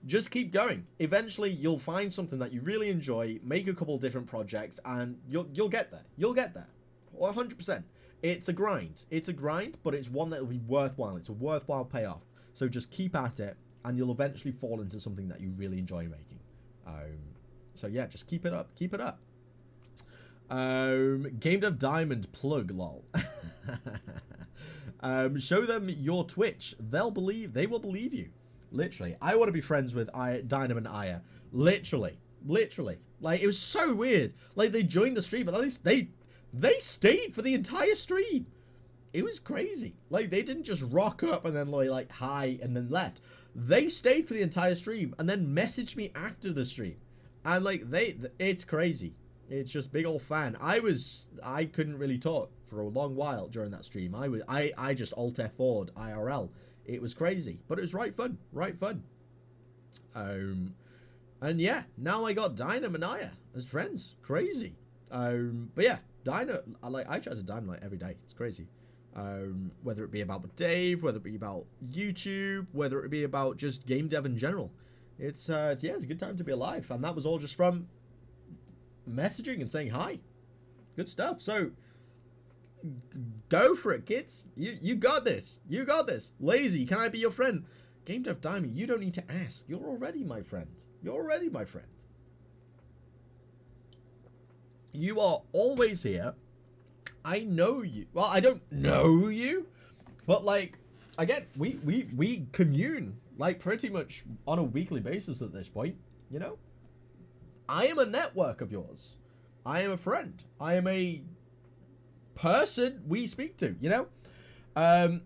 Just keep going. Eventually, you'll find something that you really enjoy, make a couple different projects, and you'll get there. You'll get there. 100%. It's a grind. It's a grind, but it's one that will be worthwhile. It's a worthwhile payoff. So just keep at it, and you'll eventually fall into something that you really enjoy making. So yeah, just keep it up. Keep it up. GameDev Diamond plug, lol. Show them your Twitch. They will believe you. Literally. I want to be friends with Dynam and Aya. Literally. Like, it was so weird. Like, they joined the stream, but at least they stayed for the entire stream. It was crazy. Like, they didn't just rock up and then like hi and then left. They stayed for the entire stream and then messaged me after the stream. And like, it's crazy. It's just big old fan. I couldn't really talk for a long while during that stream. I just Alt F4'd IRL. It was crazy, but it was right fun. And yeah, now I got Dynam and Aya as friends. Crazy. But yeah, I try to Dynam like every day. It's crazy. Whether it be about Dave, whether it be about YouTube, whether it be about just game dev in general. It's a good time to be alive, and that was all just from messaging and saying hi. Good stuff. So go for it, kids. You got this. You got this. Lazy, can I be your friend? GameDev Diamond, you don't need to ask. You're already my friend. You're already my friend. You are always here. I know you. Well, I don't know you, but like, again, we commune like pretty much on a weekly basis at this point, you know? I am a network of yours. I am a friend. I am a person we speak to, you know?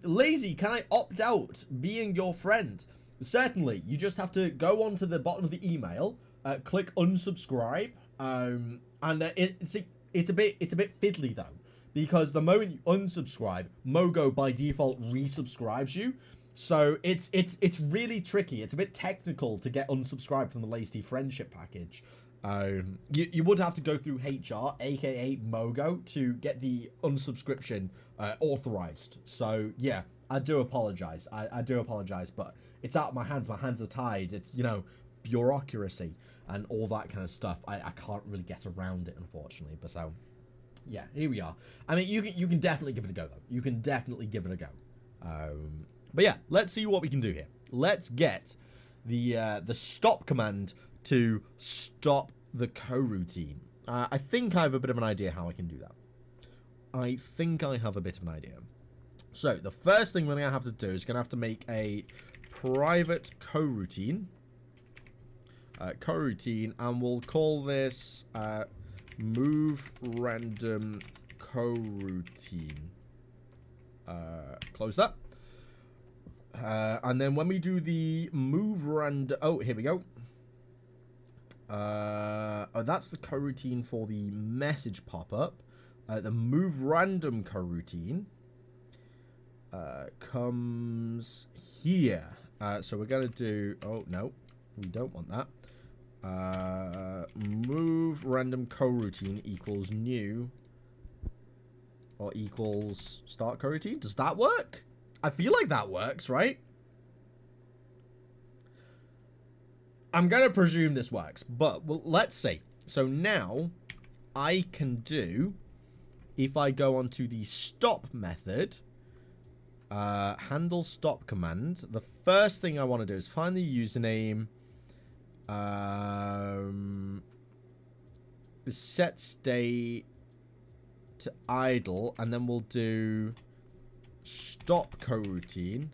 Lazy, can I opt out being your friend? Certainly. You just have to go onto the bottom of the email, click unsubscribe, and it's a bit fiddly though, because the moment you unsubscribe, Mogo by default resubscribes you. So it's really tricky. It's a bit technical to get unsubscribed from the Lazy friendship package. You would have to go through HR, aka Mogo, to get the unsubscription authorized. So yeah, I do apologize. I do apologize, but it's out of my hands. My hands are tied. It's, you know, bureaucracy and all that kind of stuff. I can't really get around it, unfortunately. But so yeah, here we are. I mean, you can definitely give it a go though. You can definitely give it a go. But yeah, let's see what we can do here. Let's get the stop command to stop the coroutine. I think I have a bit of an idea how I can do that. I think I have a bit of an idea. So the first thing we're going to have to do is going to have to make a private coroutine. And we'll call this move random coroutine. Close that. And then when we do the move random... Oh, here we go. Oh, that's the coroutine for the message pop-up. The move random coroutine comes here. So we're going to do... Oh, no. We don't want that. Move random coroutine equals new. Or equals start coroutine. Does that work? I feel like that works, right? I'm going to presume this works, but well, let's see. So now I can do, if I go onto the stop method, handle stop command, the first thing I want to do is find the username, set state to idle, and then we'll do stop coroutine,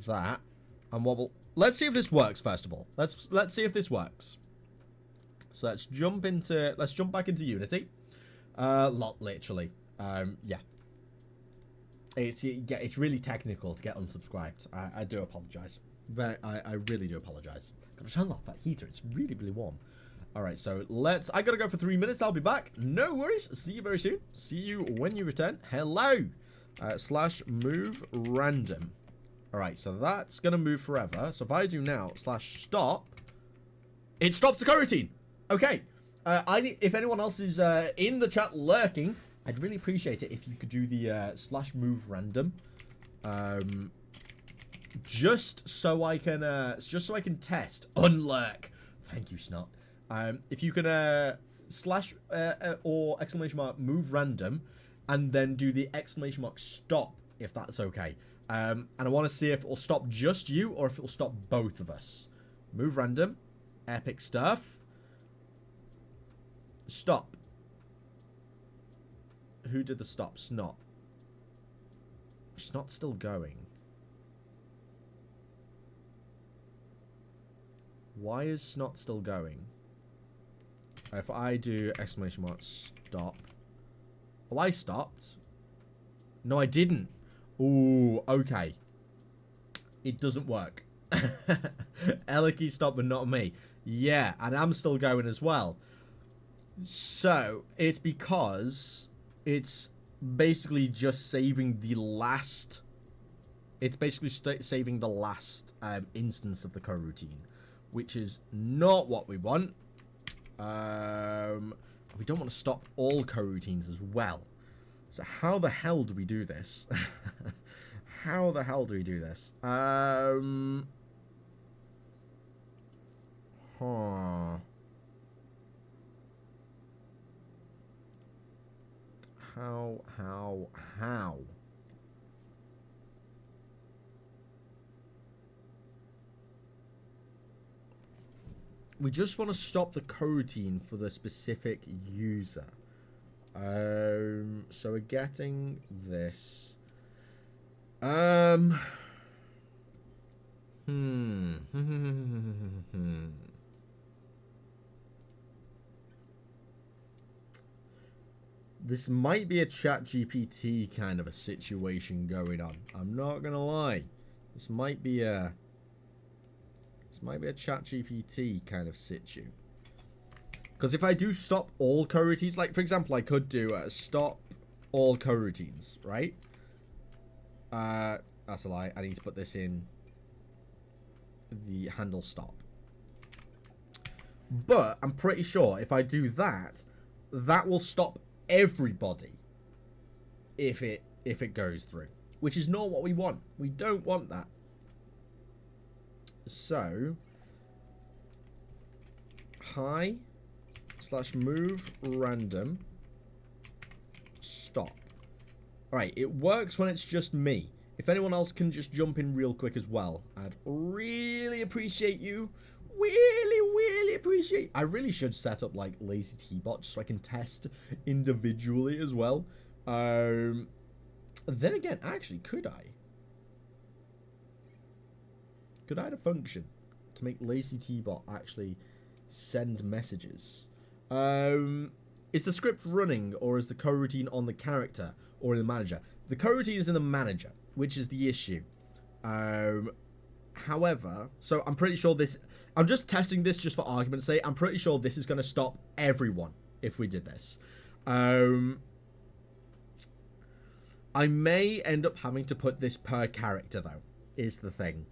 that, and what we'll let's see if this works first of all. Let's see if this works. So let's jump back into Unity. Literally. Yeah. It's really technical to get unsubscribed. I do apologize. I really do apologize. Gotta turn off that heater. It's really, really warm. Alright, so I gotta go for 3 minutes. I'll be back. No worries. See you very soon. See you when you return. Hello. Slash move random. Alright, so that's gonna move forever. So if I do now slash stop, it stops the coroutine. Okay. If anyone else is in the chat lurking, I'd really appreciate it if you could do the slash move random. Just so I can test unlurk. Thank you, Snot. If you can slash or exclamation mark move random, and then do the exclamation mark stop, if that's okay. And I want to see if it will stop just you or if it will stop both of us. Move random, epic stuff. Stop. Who did the stop? Snot. Snot's still going. Why is Snot still going? If I do exclamation mark stop. Oh, I stopped. No, I didn't. Ooh, okay. It doesn't work. Elicky stopped, but not me. Yeah, and I'm still going as well. So, it's because it's basically just saving the last... It's basically saving the last instance of the coroutine, which is not what we want. We don't want to stop all coroutines as well. So how the hell do we do this? How the hell do we do this? Huh. How? We just want to stop the coroutine for the specific user. So we're getting this. This might be a ChatGPT kind of a situation going on. I'm not gonna lie. This might be a ChatGPT kind of situ. Because if I do stop all coroutines, like for example, I could do stop all coroutines, right? That's a lie. I need to put this in the handle stop. But I'm pretty sure if I do that, that will stop everybody if it goes through, which is not what we want. We don't want that. So hi slash move random stop. Alright, it works when it's just me. If anyone else can just jump in real quick as well, I'd really appreciate you. Really appreciate. I really should set up like LazyTeaBot so I can test individually as well. Then again, actually, could I add a function to make LazyTeaBot actually send messages? Is the script running, or is the coroutine on the character or in the manager? The coroutine is in the manager, which is the issue. However, so I'm pretty sure this... I'm just testing this just for argument's sake. I'm pretty sure this is going to stop everyone if we did this. I may end up having to put this per character, though, is the thing.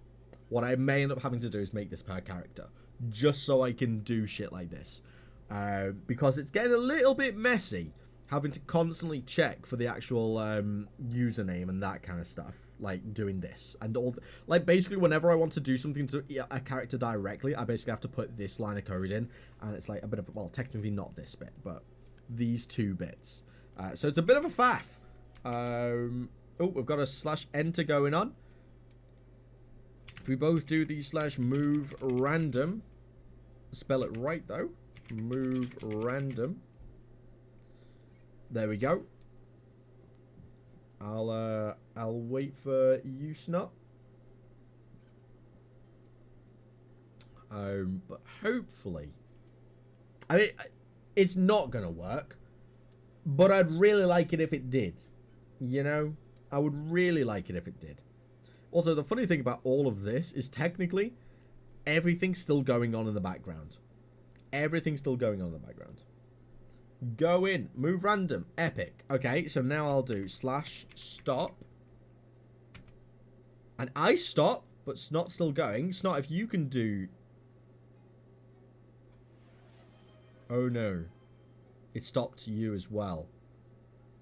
What I may end up having to do is make this per character, just so I can do shit like this. Because it's getting a little bit messy, having to constantly check for the actual username and that kind of stuff. Like, doing this. And all... like, basically, whenever I want to do something to a character directly, I basically have to put this line of code in. And it's like a bit of... well, technically not this bit, but these two bits. So it's a bit of a faff. Oh, we've got a slash enter going on. If we both do the slash move random, spell it right though, move random. There we go. I'll wait for you, Snot. But hopefully, I mean, it's not gonna work, but I'd really like it if it did. You know, I would really like it if it did. Also, the funny thing about all of this is technically everything's still going on in the background. Everything's still going on in the background. Go in, move random, epic. Okay, so now I'll do /stop. And I stop, but it's not still going. It's not if you can do... Oh no. It stopped you as well.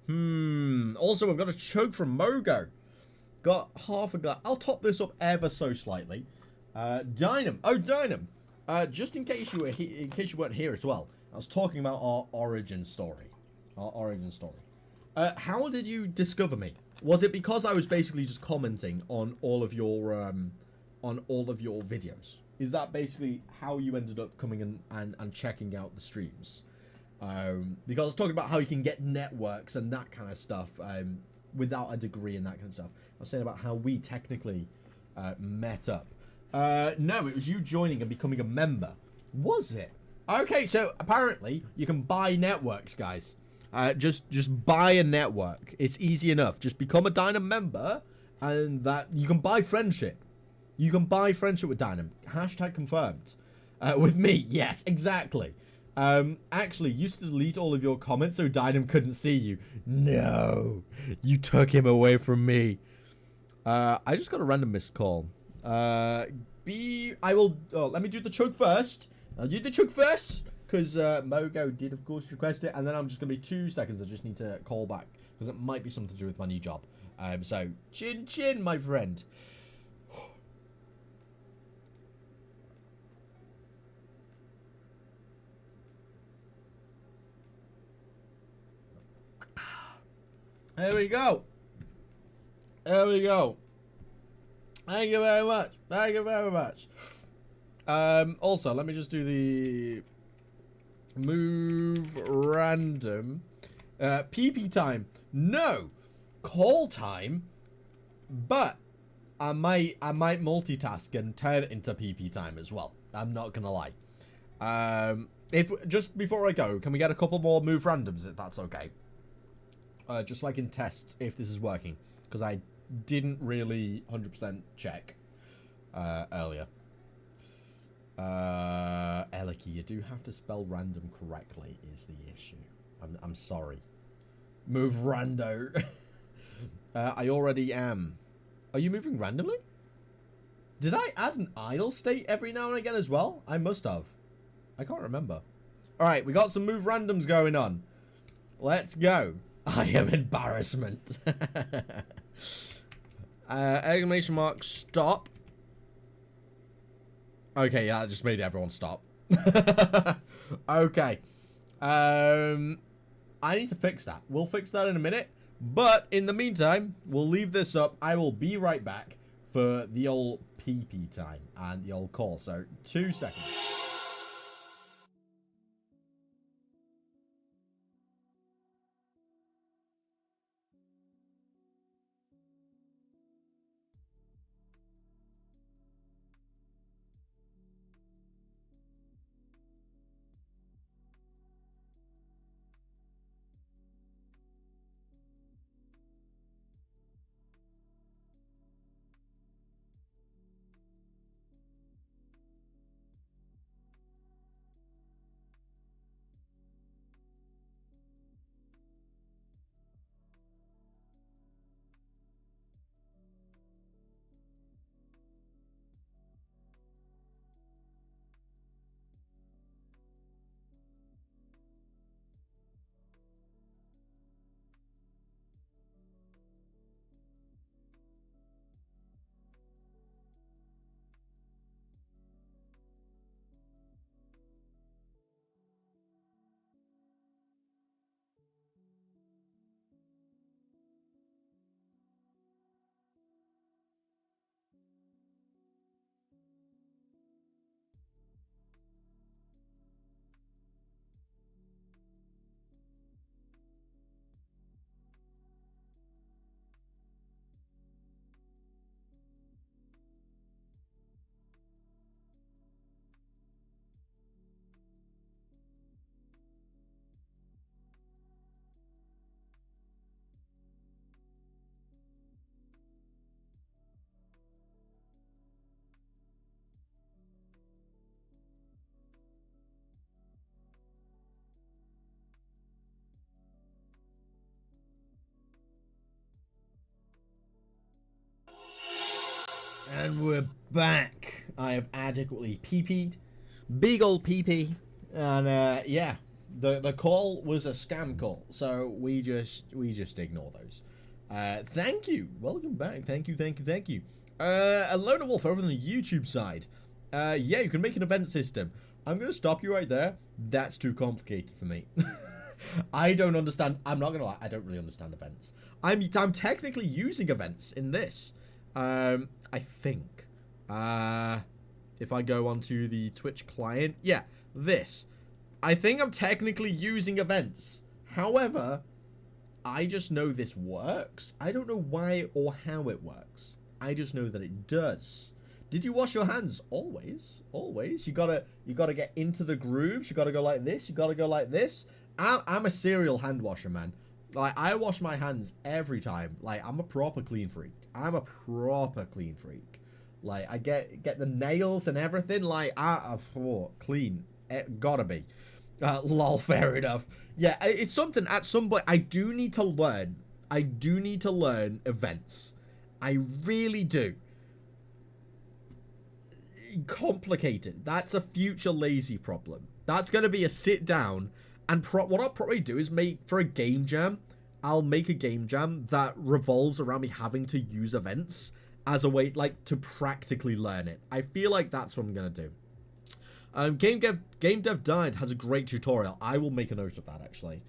Also, we've got a choke from Mogo. Got half a glass. I'll top this up ever so slightly. Dynam. Oh, Dynam. Just in case you weren't here as well, I was talking about our origin story. How did you discover me? Was it because I was basically just commenting on all of your videos? Is that basically how you ended up coming and checking out the streams? Because I was talking about how you can get networks and that kind of stuff without a degree and that kind of stuff. I was saying about how we technically met up. No, it was you joining and becoming a member. Was it? Okay, so apparently you can buy networks, guys. Just buy a network. It's easy enough. Just become a Dynam member, and that you can buy friendship. You can buy friendship with Dynam. Hashtag confirmed. With me, yes, exactly. Actually, used to delete all of your comments so Dynam couldn't see you. No, you took him away from me. I just got a random missed call. Let me do the choke first. I'll do the choke first. Because Mogo did, of course, request it. And then I'm just going to be 2 seconds. I just need to call back. Because it might be something to do with my new job. So, chin chin, my friend. There we go. There we go. Thank you very much. Thank you very much. Also, let me just do the... Move random. PP time. No. Call time. But I might multitask and turn it into PP time as well. I'm not gonna lie. If just before I go, can we get a couple more move randoms if that's okay? Just so I can test if this is working. Because I didn't really 100% check earlier. Eliki, you do have to spell random correctly is the issue. I'm sorry. Move rando. I already am. Are you moving randomly? Did I add an idle state every now and again as well? I must have. I can't remember. Alright, we got some move randoms going on. Let's go. I am embarrassment. Exclamation mark, stop. Okay, yeah, I just made everyone stop. Okay. I need to fix that. We'll fix that in a minute. But in the meantime, we'll leave this up. I will be right back for the old PP time and the old call. So, 2 seconds. And we're back. I have adequately pee-peed. Big old pee-pee. And yeah, the call was a scam call, so we just ignore those. Thank you. Welcome back. Thank you. A Loner Wolf over on the YouTube side. Yeah, you can make an event system. I'm gonna stop you right there. That's too complicated for me. I don't understand. I'm not gonna lie. I don't really understand events. I'm technically using events in this. I think. If I go onto the Twitch client, yeah, this. I think I'm technically using events. However, I just know this works. I don't know why or how it works. I just know that it does. Did you wash your hands? Always, always. You gotta get into the grooves. You gotta go like this. You gotta go like this. I'm a serial hand washer, man. Like, I wash my hands every time. Like, I'm a proper clean freak. Like, I get the nails and everything. Like, clean. It gotta be. Lol, fair enough. Yeah, it's something at some point I do need to learn. I do need to learn events. I really do. Complicated. That's a future lazy problem. That's gonna be a sit down. And what I'll probably do is for a game jam, I'll make a game jam that revolves around me having to use events as a way, like, to practically learn it. I feel like that's what I'm going to do. GameDev Died has a great tutorial. I will make a note of that, actually,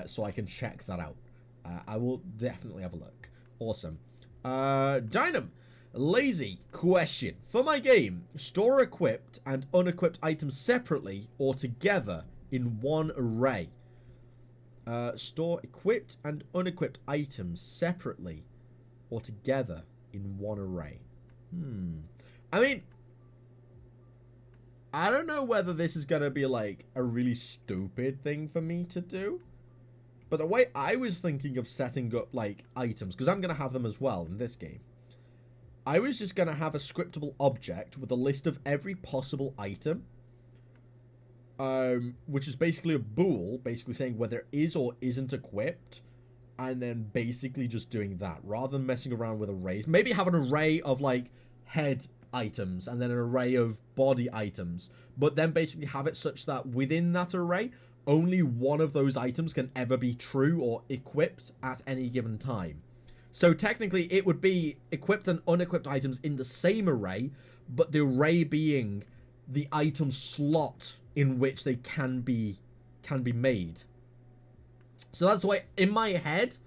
so I can check that out. I will definitely have a look. Awesome. Dynam. Lazy question. For my game, store equipped and unequipped items separately or together in one array. Store equipped and unequipped items separately or together in one array. I mean, I don't know whether this is going to be like a really stupid thing for me to do. But the way I was thinking of setting up like items, because I'm going to have them as well in this game. I was just going to have a scriptable object with a list of every possible item. Which is basically a bool, basically saying whether it is or isn't equipped, and then basically just doing that, rather than messing around with arrays. Maybe have an array of, like, head items, and then an array of body items, but then basically have it such that within that array, only one of those items can ever be true or equipped at any given time. So technically, it would be equipped and unequipped items in the same array, but the array being the item slot in which they can be made. So that's the way, in my head,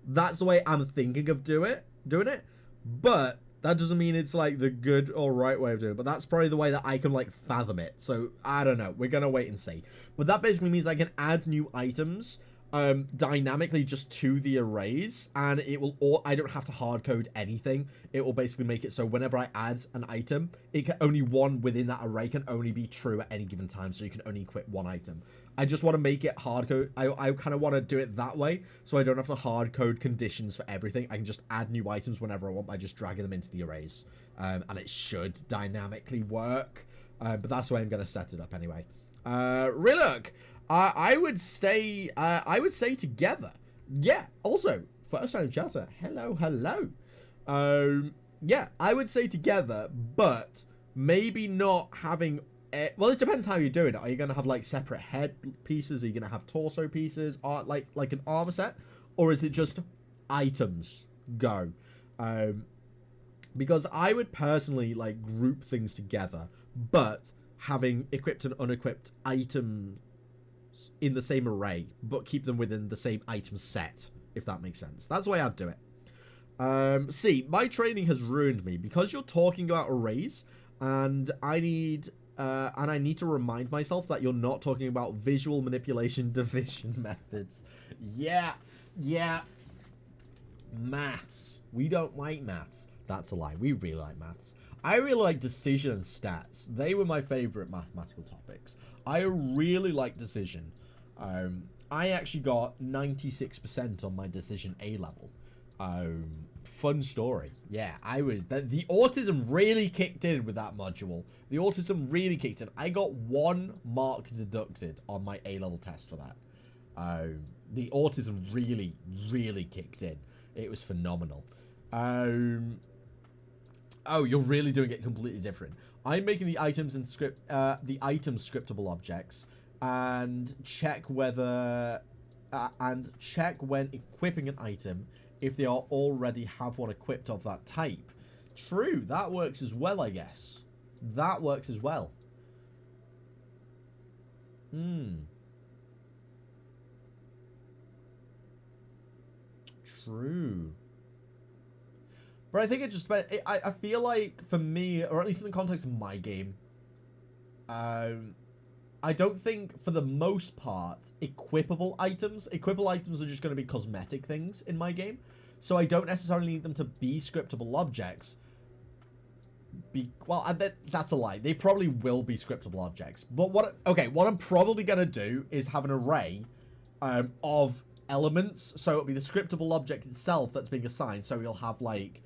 that's the way I'm thinking of doing it. But that doesn't mean it's like the good or right way of doing it. But that's probably the way that I can like fathom it. So I don't know. We're gonna wait and see. But that basically means I can add new items dynamically just to the arrays, and it will, or I don't have to hard code anything. It will basically make it so whenever I add an item, it can only one within that array can only be true at any given time, so you can only equip one item. I just want to make it hard code. I kind of want to do it that way, so I don't have to hard code conditions for everything. I can just add new items whenever I want by just dragging them into the arrays, and it should dynamically work. But that's the way I'm going to set it up anyway. Riluk, I would say together. Yeah, also, first time chatter. Hello. Yeah, I would say together, but maybe not having... well, it depends how you're doing it. Are you going to have, like, separate head pieces? Are you going to have torso pieces? Like an armor set? Or is it just items? Go. Because I would personally, like, group things together, but having equipped and unequipped items in the same array, but keep them within the same item set, if that makes sense. That's the way I'd do it. See, my training has ruined me because you're talking about arrays, and I need to remind myself that you're not talking about visual manipulation division methods. Yeah. Maths. We don't like maths. That's a lie. We really like maths. I really like decision and stats. They were my favorite mathematical topics. I really like decision. I actually got 96% on my decision A level. Fun story. Yeah, the autism really kicked in with that module. The autism really kicked in. I got 1 mark deducted on my A level test for that. The autism really kicked in. It was phenomenal. Oh, you're really doing it completely different. I'm making the items and the items scriptable objects, and check whether and check when equipping an item if they are already have one equipped of that type. True, that works as well, I guess. That works as well. True. But I think it just... I feel like, for me, or at least in the context of my game, I don't think, for the most part, equipable items are just going to be cosmetic things in my game. So I don't necessarily need them to be scriptable objects. Well, that's a lie. They probably will be scriptable objects. But what I'm probably going to do is have an array of elements. So it'll be the scriptable object itself that's being assigned. So you'll have, like,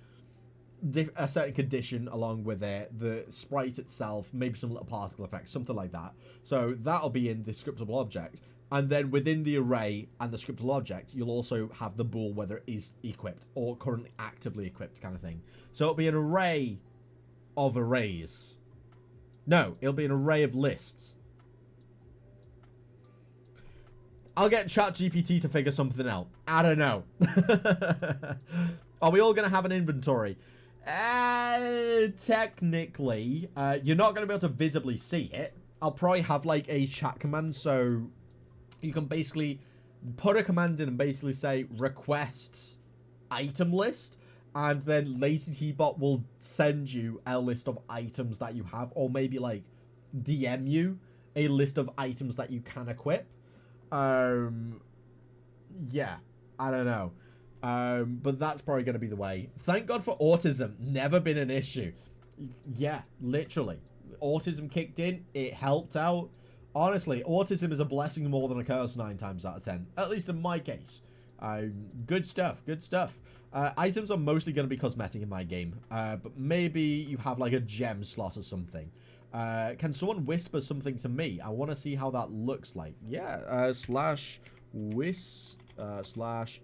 a certain condition along with it, the sprite itself, maybe some little particle effects, something like that. So that'll be in the scriptable object. And then within the array and the scriptable object, you'll also have the bool whether it is equipped or currently actively equipped kind of thing. So it'll be an array of arrays. No, it'll be an array of lists. I'll get ChatGPT to figure something out. I don't know. Are we all going to have an inventory? Technically, you're not going to be able to visibly see it. I'll probably have like a chat command, so you can basically put a command in and basically say request item list, and then LazyTeaBot will send you a list of items that you have, or maybe like DM you a list of items that you can equip. Yeah, I don't know. But that's probably going to be the way. Thank God for autism. Never been an issue. Yeah, literally. Autism kicked in. It helped out. Honestly, autism is a blessing more than a curse 9 times out of 10. At least in my case. Good stuff. Good stuff. Items are mostly going to be cosmetic in my game. But maybe you have like a gem slot or something. Can someone whisper something to me? I want to see how that looks like. Yeah, slash slash...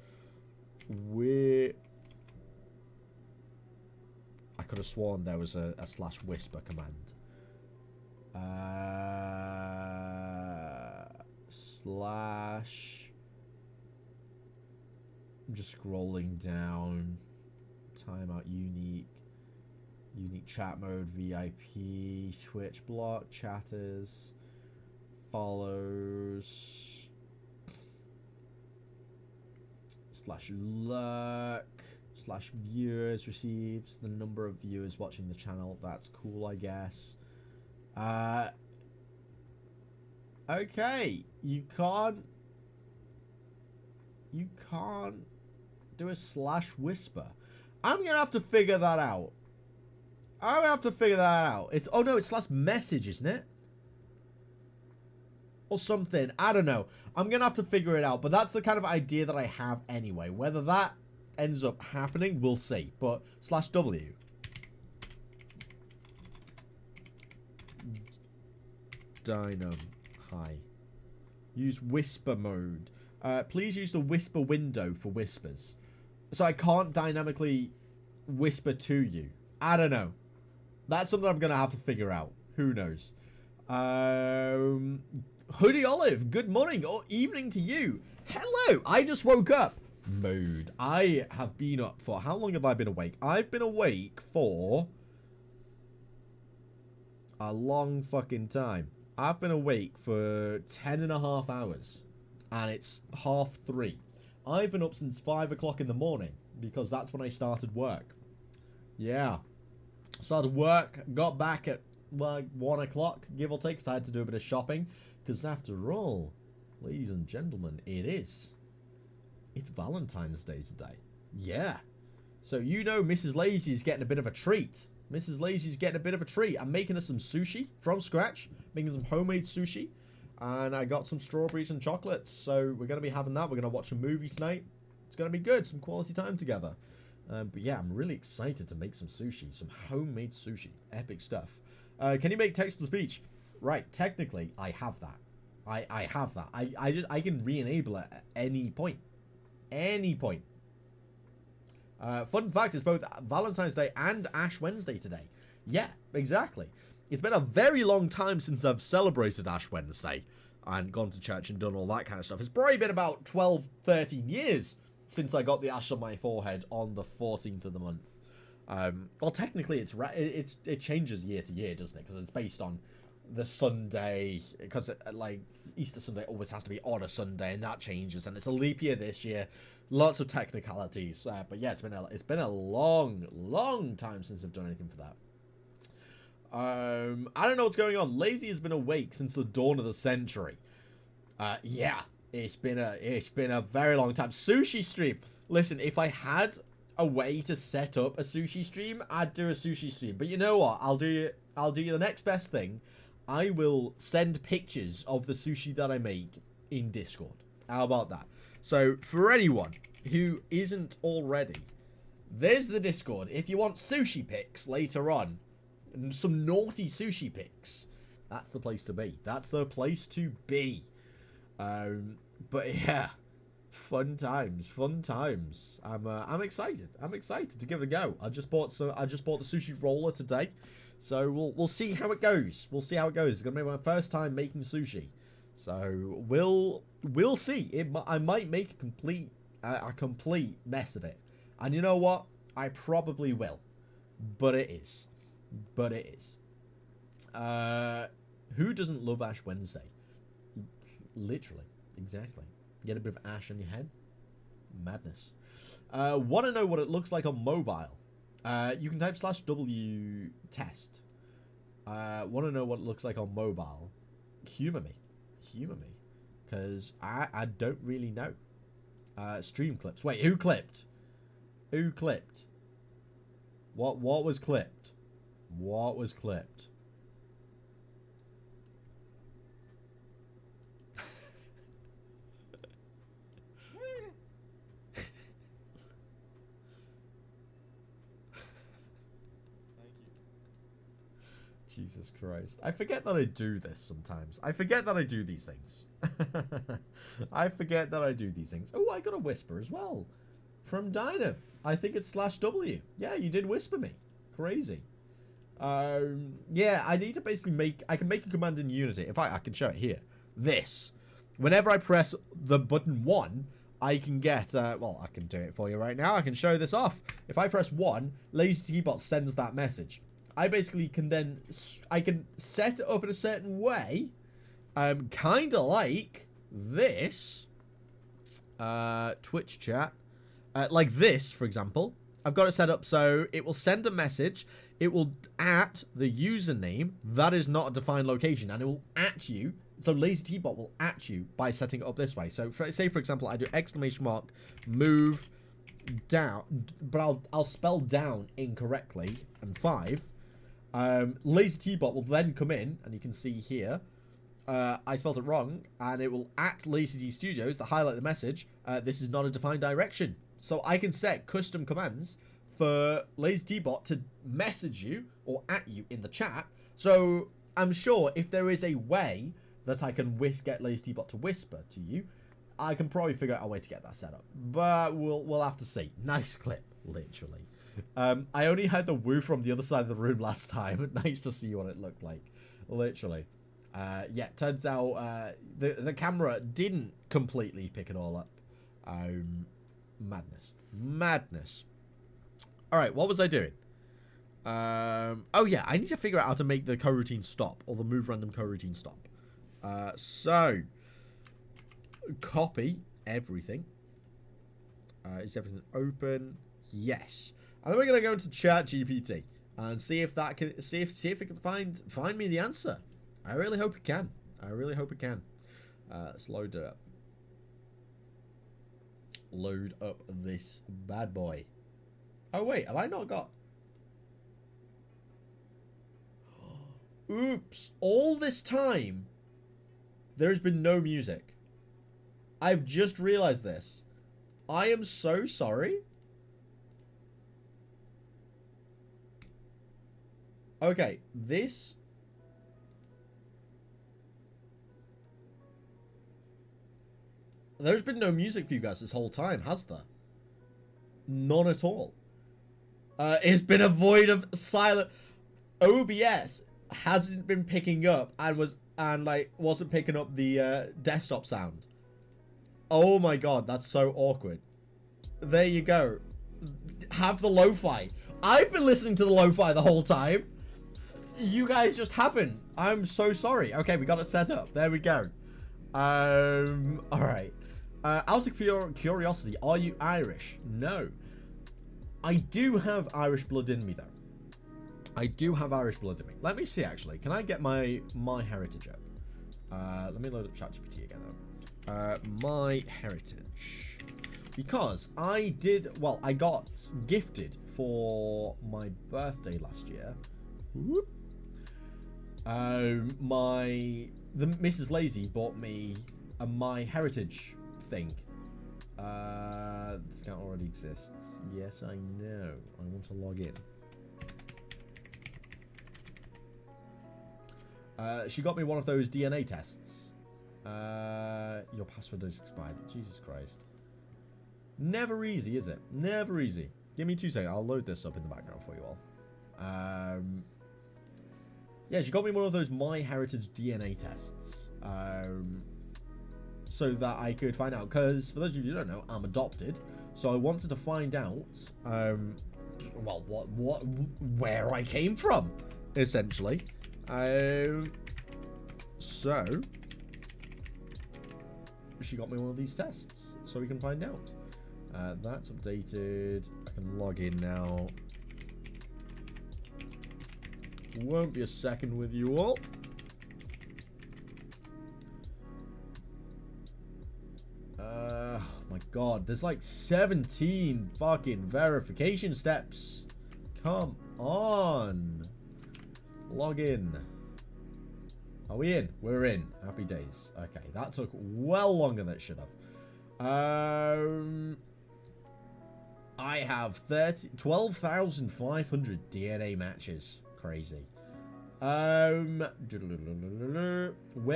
I could have sworn there was a slash whisper command. Slash... I'm just scrolling down. Timeout unique. Unique chat mode, VIP, Twitch block, chatters, follows, slash lurk, slash viewers receives, the number of viewers watching the channel. That's cool, I guess. Okay, you can't do a slash whisper. I'm gonna have to figure that out. It's, oh no, it's slash message, isn't it? Or something. I don't know. I'm gonna have to figure it out. But that's the kind of idea that I have anyway. Whether that ends up happening, we'll see. But slash W. Dynam. Hi. Use whisper mode. Please use the whisper window for whispers. So I can't dynamically whisper to you. I don't know. That's something I'm going to have to figure out. Who knows? Hoodie Olive, good morning or evening to you. Hello, I just woke up. Mode. I have been up for... How long have I been awake? I've been awake for... a long fucking time. I've been awake for 10.5 hours. And it's 3:30. I've been up since 5 o'clock in the morning. Because that's when I started work. Yeah. Started work, got back at like 1 o'clock, give or take, because I had to do a bit of shopping. Because after all, ladies and gentlemen, it's Valentine's Day today. Yeah. So you know Mrs. Lazy's getting a bit of a treat. Mrs. Lazy's getting a bit of a treat. I'm making her some sushi from scratch. Making some homemade sushi. And I got some strawberries and chocolates. So we're going to be having that. We're going to watch a movie tonight. It's going to be good. Some quality time together. But yeah, I'm really excited to make some sushi. Some homemade sushi. Epic stuff. Can you make text-to-speech? Right, technically, I have that. I have that. I can re-enable it at any point. Any point. Fun fact, it's both Valentine's Day and Ash Wednesday today. Yeah, exactly. It's been a very long time since I've celebrated Ash Wednesday and gone to church and done all that kind of stuff. It's probably been about 12, 13 years since I got the ash on my forehead on the 14th of the month. Well, technically, it changes year to year, doesn't it? Because it's based on the Sunday, because like Easter Sunday always has to be on a Sunday, and that changes. And it's a leap year this year. Lots of technicalities, but yeah, it's been a long time since I've done anything for that. I don't know what's going on. Lazy has been awake since the dawn of the century. Yeah, it's been a very long time. Sushi stream. Listen, if I had a way to set up a sushi stream, I'd do a sushi stream. But you know what? I'll do you the next best thing. I will send pictures of the sushi that I make in Discord. How about that? So for anyone who isn't already, there's the Discord. If you want sushi pics later on, and some naughty sushi pics, that's the place to be. That's the place to be. But yeah, fun times. I'm excited. I'm excited to give it a go. I just bought the sushi roller today, so we'll see how it goes. We'll see how it goes. It's gonna be my first time making sushi, so we'll see. I might make a complete mess of it, and you know what? I probably will, but it is. Who doesn't love Ash Wednesday? Literally, exactly. Get a bit of ash on your head. Madness. Want to know what it looks like on mobile? You can type /W test. Want to know what it looks like on mobile? Humor me, because I don't really know. Stream clips. Wait, who clipped? What was clipped? What was clipped? Jesus Christ. I forget that I do this sometimes. I forget that I do these things. I forget that I do these things. Oh, I got a whisper as well. From Dinah. I think it's /W. Yeah, you did whisper me. Crazy. Yeah, I need to basically I can make a command in Unity. In fact, I can show it here. This. Whenever I press the button 1, I can get, well, I can do it for you right now. I can show this off. If I press 1, LazyTeaStudios sends that message. I basically can I can set it up in a certain way, kind of like this, Twitch chat, like this, for example. I've got it set up so it will send a message. It will at the username that is not a defined location, and it will at you. So LazyTeaStudios will at you by setting it up this way. So say for example, I do !move down, but I'll spell down incorrectly and 5. LazyTeaStudios will then come in, and you can see here, I spelled it wrong, and it will at LazyTeaStudios to highlight the message. This is not a defined direction. So I can set custom commands for LazyTeaStudios to message you or at you in the chat. So I'm sure if there is a way that I can get LazyTeaStudios to whisper to you, I can probably figure out a way to get that set up. But we'll have to see. Nice clip, literally. I only heard the woo from the other side of the room last time. Nice to see what it looked like, literally. Yeah, turns out the camera didn't completely pick it all up. Madness. All right, what was I doing? Oh yeah, I need to figure out how to make the coroutine stop, or the move random coroutine stop. So copy everything. Is everything open? Yes. And then we're gonna go into ChatGPT and see if that can see if it can find me the answer. I really hope it can. Let's load it up. Load up this bad boy. Oh wait, have I not got? Oops! All this time, there has been no music. I've just realized this. I am so sorry. Okay, this... There's been no music for you guys this whole time, has there? None at all. It's been a void of silent. OBS hasn't been picking up and wasn't picking up the desktop sound. Oh my god, that's so awkward. There you go. Have the lo-fi. I've been listening to the lo-fi the whole time. You guys just haven't. I'm so sorry. Okay, we got it set up. There we go. Alright. Out of curiosity, are you Irish? No. I do have Irish blood in me, though. I do have Irish blood in me. Let me see, actually. Can I get my heritage up? Let me load up ChatGPT again, though. My heritage. Because I got gifted for my birthday last year. Whoop. Mrs. Lazy bought me a My Heritage thing. This account already exists. Yes, I know. I want to log in. She got me one of those DNA tests. Your password is expired. Jesus Christ. Never easy, is it? Never easy. Give me 2 seconds. I'll load this up in the background for you all. Yeah, she got me one of those My Heritage DNA tests. So that I could find out. Because, for those of you who don't know, I'm adopted. So I wanted to find out, well, where I came from, essentially. So she got me one of these tests, so we can find out. That's updated. I can log in now. Won't be a second with you all. Oh my god, there's like 17 fucking verification steps. Come on. Log in. Are we in? We're in. Happy days. Okay, that took well longer than it should have. I have 12,500 DNA matches. Crazy. Where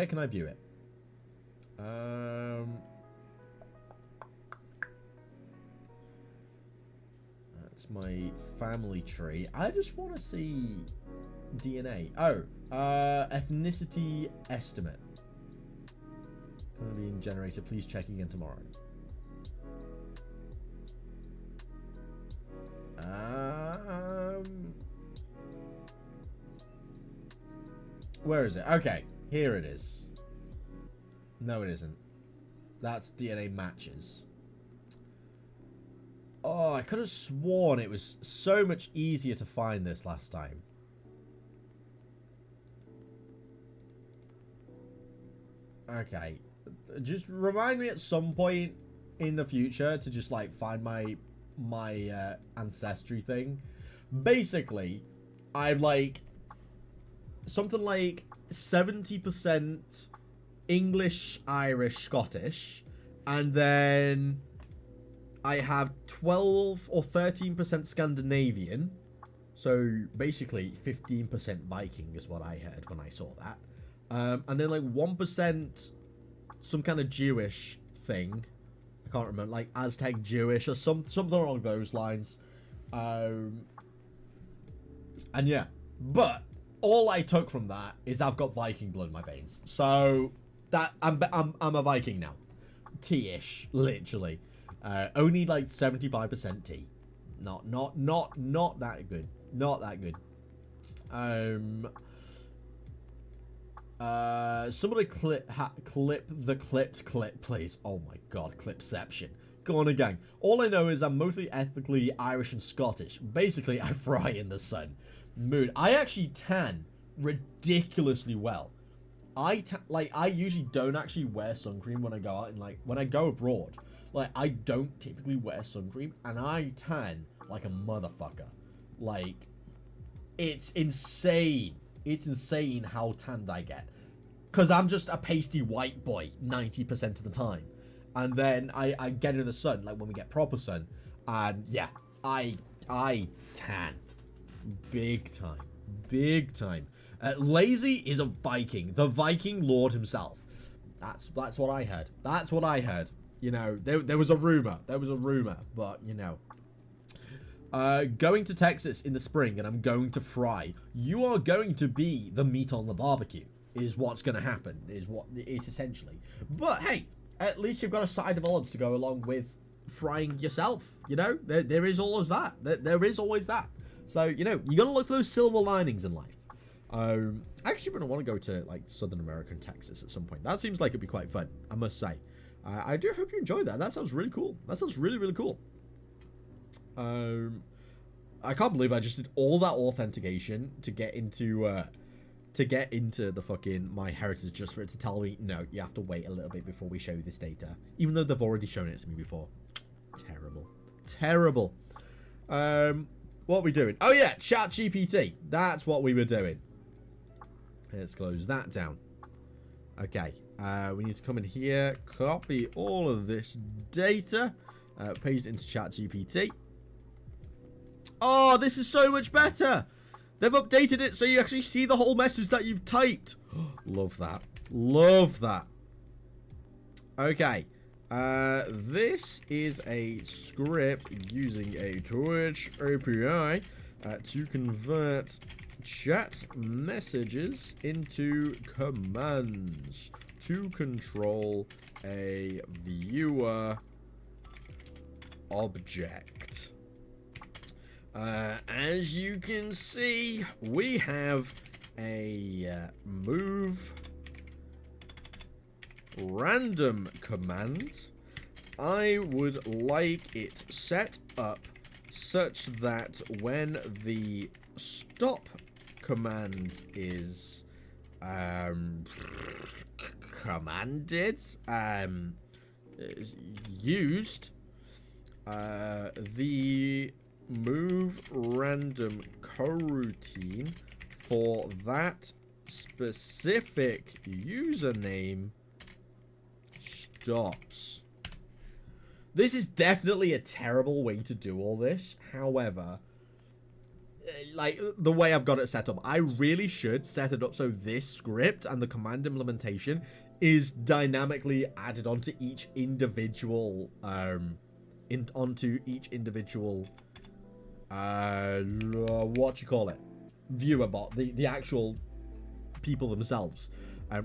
can I view it? That's my family tree. I just want to see DNA. Oh, ethnicity estimate. Currently being generated. Please check again tomorrow. Where is it? Okay, here it is. No, it isn't. That's DNA matches. Oh, I could have sworn it was so much easier to find this last time. Okay. Just remind me at some point in the future to just, like, find my ancestry thing. Basically, I'm, like, something like 70% English, Irish, Scottish, and then I have 12 or 13% Scandinavian, so basically 15% Viking is what I heard when I saw that, and then like 1% some kind of Jewish thing. I can't remember, like Aztec Jewish or something along those lines, and yeah, but all I took from that is I've got Viking blood in my veins. So that I'm a Viking now. T-ish, literally. Only like 75% T. Not that good. Not that good. Somebody clip the clipped clip, please. Oh my god, clipception. Go on again. All I know is I'm mostly ethnically Irish and Scottish. Basically, I fry in the sun. Mood. I actually tan ridiculously well. I usually don't actually wear sun cream when I go out and like when I go abroad. Like I don't typically wear sun cream and I tan like a motherfucker. Like it's insane. It's insane how tanned I get. Cause I'm just a pasty white boy 90% of the time. And then I get in the sun, like when we get proper sun, and yeah, I tan. Big time. Big time. Lazy is a Viking. The Viking Lord himself. That's what I heard. That's what I heard. You know, there was a rumor. There was a rumor. But, you know, going to Texas in the spring and I'm going to fry. You are going to be the meat on the barbecue, is what's going to happen, is what it is essentially. But hey, at least you've got a side of olives to go along with frying yourself, you know? There is always that. There is always that. So, you know, you got to look for those silver linings in life. Actually, I'm going to want to go to, like, Southern America and Texas at some point. That seems like it'd be quite fun, I must say. I do hope you enjoyed that. That sounds really cool. That sounds really, really cool. I can't believe I just did all that authentication to get into the fucking My Heritage just for it to tell me, no, you have to wait a little bit before we show you this data. Even though they've already shown it to me before. Terrible. Terrible. What are we doing? Oh yeah, ChatGPT. That's what we were doing. Let's close that down. Okay. We need to come in here, copy all of this data, paste it into ChatGPT. Oh, this is so much better. They've updated it so you actually see the whole message that you've typed. Love that. Love that. Okay. This is a script using a Twitch API to convert chat messages into commands to control a viewer object. As you can see, we have a move random command. I would like it set up such that when the stop command is used, the move random coroutine for that specific username stops. This is definitely a terrible way to do all this. However, like, the way I've got it set up, I really should set it up so this script and the command implementation is dynamically added onto each individual what you call it, viewer bot, the actual people themselves,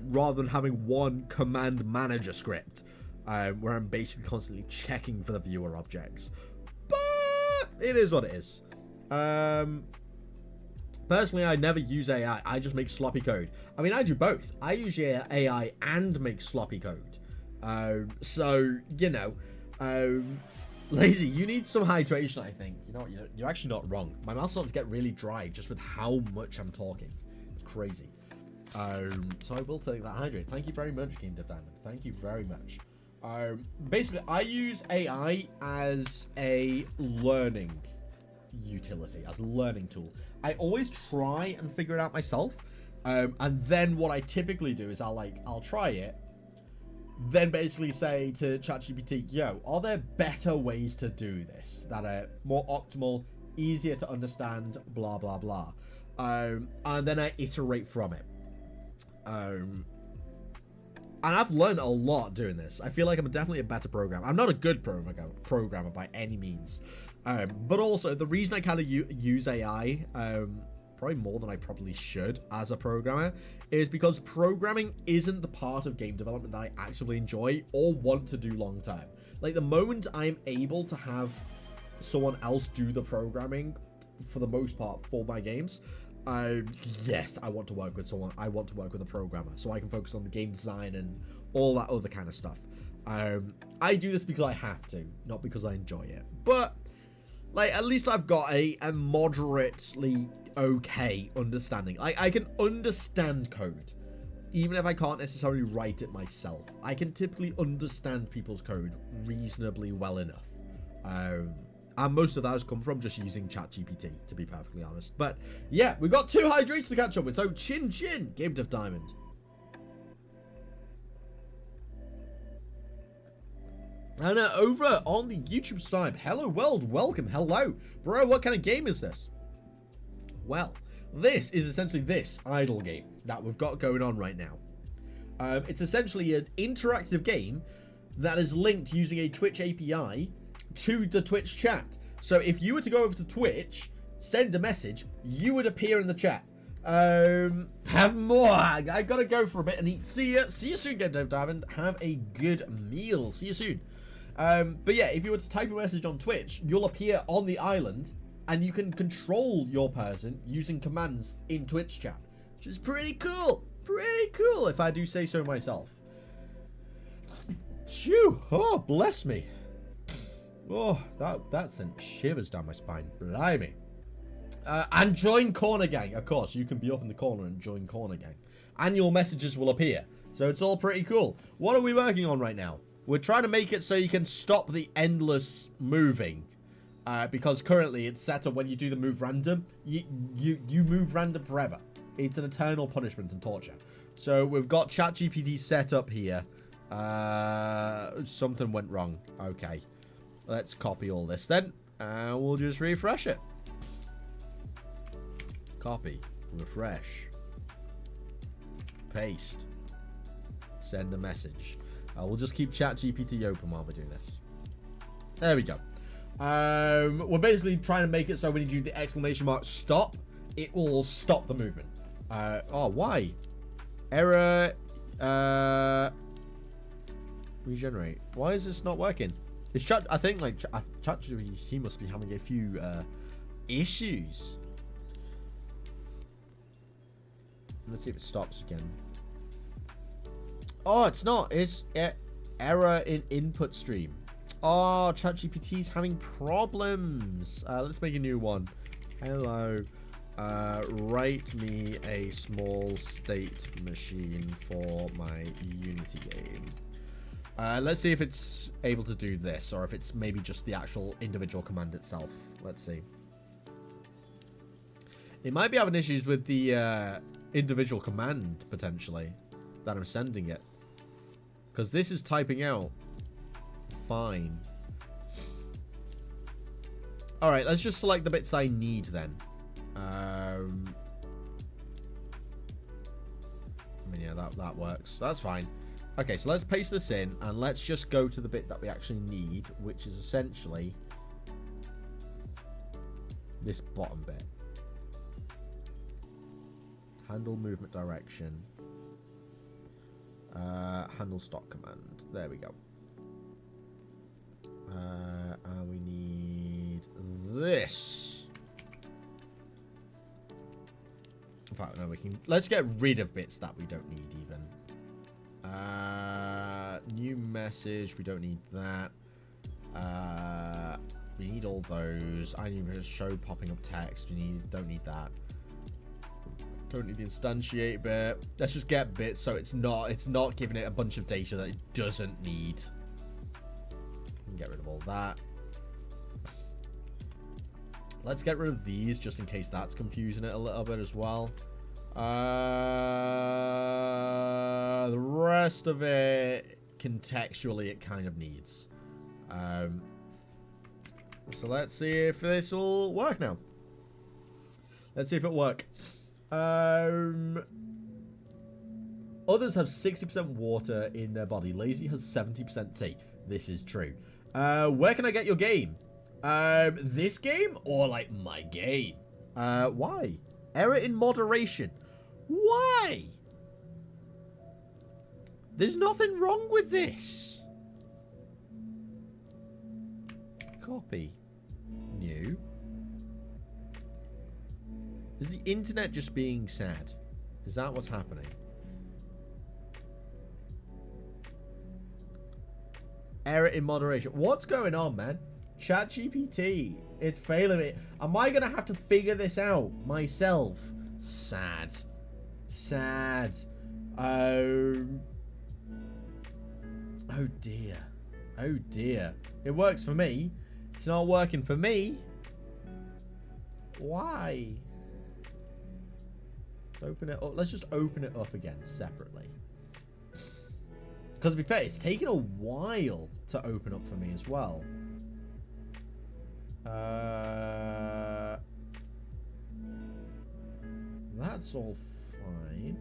rather than having one command manager script where I'm basically constantly checking for the viewer objects. But it is what it is. Personally, I never use AI. I just make sloppy code. I mean, I do both. I use AI and make sloppy code. So, you know, Lazy, you need some hydration, I think. You know what? You're actually not wrong. My mouth's starting to get really dry just with how much I'm talking. It's crazy. So I will take that hydrate. Thank you very much, GameDev Diamond. Thank you very much. Basically, I use AI as a learning utility, as a learning tool. I always try and figure it out myself. And then what I typically do is I'll try it, then basically say to ChatGPT, yo, are there better ways to do this that are more optimal, easier to understand, blah, blah, blah. And then I iterate from it. And I've learned a lot doing this. I feel like I'm definitely a better programmer. I'm not a good programmer by any means. But also, the reason I kind of use AI, probably more than I probably should as a programmer, is because programming isn't the part of game development that I actively enjoy or want to do long term. Like, the moment I'm able to have someone else do the programming, for the most part, for my games, yes, I want to work with someone. I want to work with a programmer so I can focus on the game design and all that other kind of stuff. I do this because I have to, not because I enjoy it. But, like, at least I've got a moderately okay understanding. I can understand code, even if I can't necessarily write it myself. I can typically understand people's code reasonably well enough. And most of that has come from just using ChatGPT, to be perfectly honest. But yeah, we've got 2 hydrates to catch up with. So chin chin, GameDev Diamond. And over on the YouTube side, hello world, welcome, hello. Bro, what kind of game is this? Well, this is essentially this idle game that we've got going on right now. It's essentially an interactive game that is linked using a Twitch API to the Twitch chat. So if you were to go over to Twitch, send a message, you would appear in the chat. Have more. I gotta go for a bit and eat. See you soon, GameDev Diamond. Have a good meal. See you soon. But yeah, if you were to type a message on Twitch, you'll appear on the island, and you can control your person using commands in Twitch chat, which is pretty cool. Pretty cool, if I do say so myself. Phew. Oh, bless me. Oh, that sent shivers down my spine. Blimey. And join Corner Gang. Of course, you can be up in the corner and join Corner Gang. And your messages will appear. So it's all pretty cool. What are we working on right now? We're trying to make it so you can stop the endless moving. Because currently it's set up when you do the move random. You move random forever. It's an eternal punishment and torture. So we've got ChatGPT set up here. Something went wrong. Okay. Let's copy all this then. And we'll just refresh it. Copy. Refresh. Paste. Send a message. We'll just keep ChatGPT open while we do this. There we go. We're basically trying to make it so when you do the exclamation mark stop, it will stop the movement. Oh, why? Error. Regenerate. Why is this not working? It's chat. I think like ChatGPT must be having a few issues. Let's see if it stops again. Oh, it's not. It's error in input stream. Oh, ChatGPT's having problems. Let's make a new one. Hello. Write me a small state machine for my Unity game. Let's see if it's able to do this, or if it's maybe just the actual individual command itself. Let's see. It might be having issues with the individual command, potentially, that I'm sending it. Because this is typing out fine. Alright, let's just select the bits I need then. I mean, yeah, that works. That's fine. Okay, so let's paste this in, and let's just go to the bit that we actually need, which is essentially this bottom bit. Handle movement direction. Handle stock command. There we go. And we need this. In fact, no, we can. Let's get rid of bits that we don't need even. New message. We don't need that. We need all those. I need to show popping up text. Don't need that. Don't need the instantiate bit. Let's just get bits so it's not giving it a bunch of data that it doesn't need. Get rid of all that. Let's get rid of these just in case that's confusing it a little bit as well. The rest of it, contextually, it kind of needs. So let's see if this will work now. Let's see if it works. Others have 60% water in their body. Lazy has 70% tea. This is true. Where can I get your game? This game or like my game? Why? Error in moderation. Why? There's nothing wrong with this. Copy. New. Is the internet just being sad? Is that what's happening? Error in moderation. What's going on, man? ChatGPT. It's failing me. Am I going to have to figure this out myself? Sad. Sad. Oh dear. Oh dear. It works for me. It's not working for me. Why? Let's open it up. Let's just open it up again separately. Because to be fair, it's taken a while to open up for me as well. That's all fine.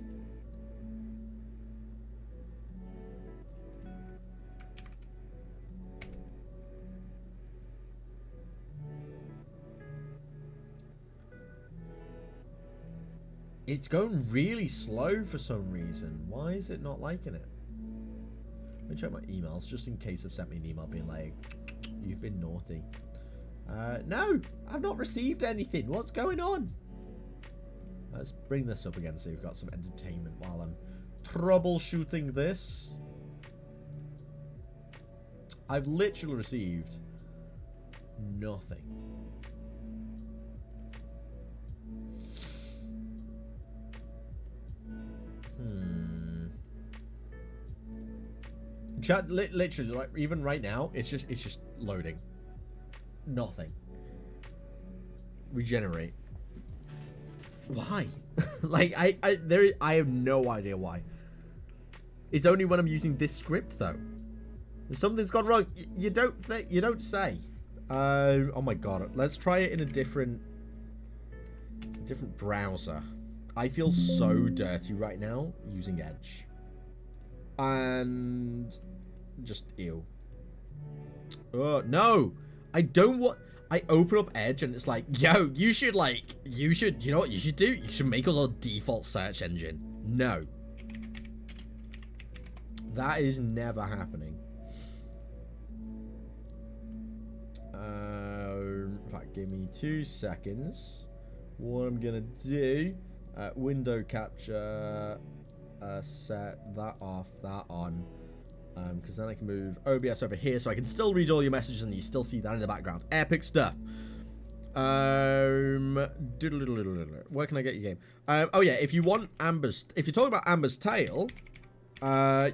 It's going really slow for some reason. Why is it not liking it? Let me check my emails just in case I've sent me an email being like, you've been naughty. No, I've not received anything. What's going on? Let's bring this up again so you've got some entertainment while I'm troubleshooting this. I've literally received nothing. Chat, literally, like, even right now, it's just loading. Nothing. Regenerate. Why? Like, I have no idea why. It's only when I'm using this script though. Something's gone wrong. You don't say. Oh my god. Let's try it in a different browser. I feel so dirty right now using Edge. And just ew. Oh no! I don't want. I open up Edge and it's like, yo, you know what you should do? You should make us our default search engine. No. That is never happening. In fact, give me 2 seconds. What I'm gonna do, window capture, set that off, that on. Because then I can move OBS over here so I can still read all your messages and you still see that in the background. Epic stuff. Where can I get your game? Oh yeah, if you want if you're talking about Amber's Tale,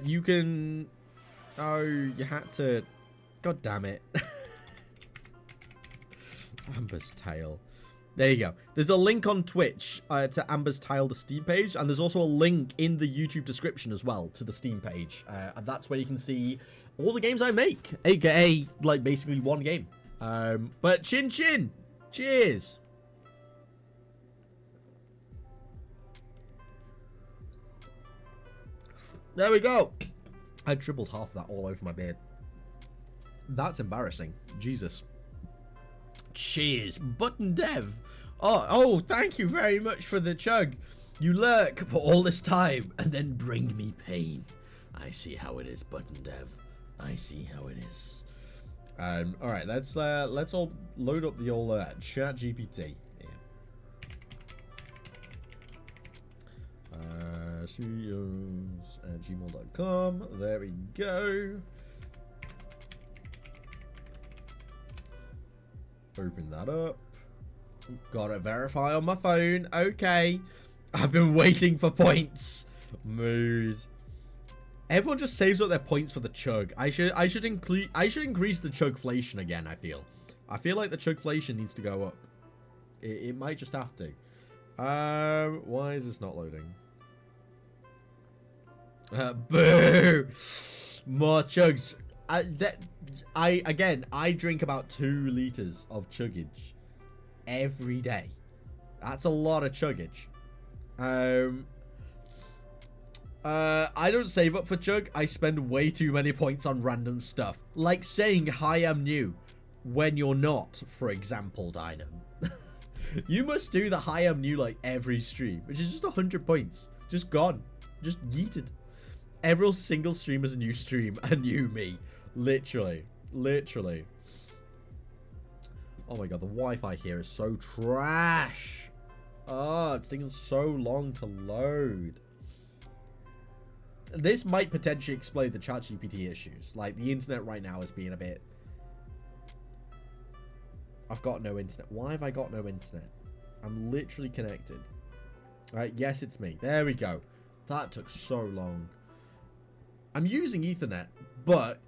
you can... Oh, you had to... God damn it. Amber's Tale. There you go. There's a link on Twitch to Amber's Tile, the Steam page, and there's also a link in the YouTube description as well to the Steam page. And that's where you can see all the games I make, aka like basically one game. But chin chin, cheers. There we go. I dribbled half of that all over my beard. That's embarrassing. Jesus. Cheers, Button Dev. Oh, thank you very much for the chug. You lurk for all this time and then bring me pain. I see how it is, Button Dev. I see how it is. All right, let's all load up the old chat GPT. Yeah. Studios@gmail.com. There we go. Open that up. Gotta verify on my phone. Okay. I've been waiting for points. Mood. Everyone just saves up their points for the chug. I should increase the chugflation again, I feel. I feel like the chugflation needs to go up. It might just have to. Why is this not loading? Boo! More chugs. I drink about 2 liters of chuggage every day. That's a lot of chuggage. I don't save up for chug. I spend way too many points on random stuff, like saying hi, I'm new when you're not, for example, Dynam. You must do the hi, I'm new like every stream, which is just 100 points, just gone, just yeeted. Every single stream is a new stream, a new me. Literally. Oh my god, the Wi-Fi here is so trash. Oh, it's taking so long to load. This might potentially explain the ChatGPT issues. Like, the internet right now is being a bit... I've got no internet. Why have I got no internet? I'm literally connected. Alright, yes, it's me. There we go. That took so long. I'm using Ethernet, but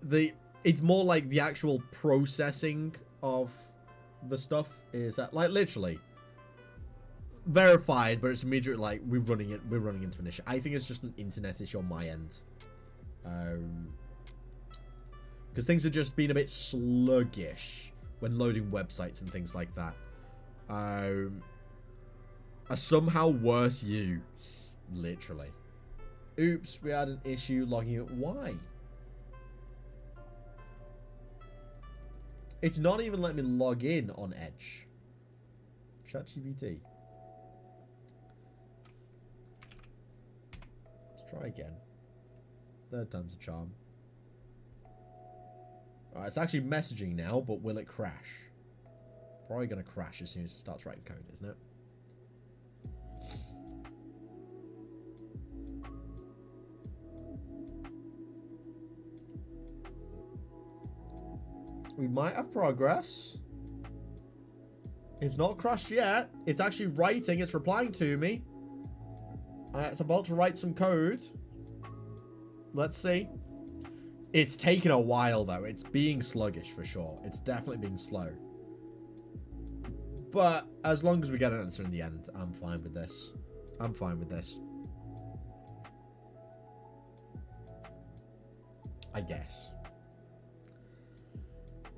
it's more like the actual processing of the stuff is like literally verified, but it's immediately like we're running into an issue. I think it's just an internet issue on my end, because things are just being a bit sluggish when loading websites and things like that. A somehow worse you, literally. Oops, we had an issue logging it. Why? It's not even letting me log in on Edge. ChatGPT. try again. Third time's a charm. Alright, it's actually messaging now, but will it crash? Probably going to crash as soon as it starts writing code, isn't it? We might have progress. It's not crashed yet. It's actually writing. It's replying to me. It's about to write some code. Let's see. It's taken a while, though. It's being sluggish, for sure. It's definitely being slow. But as long as we get an answer in the end, I'm fine with this. I'm fine with this. I guess.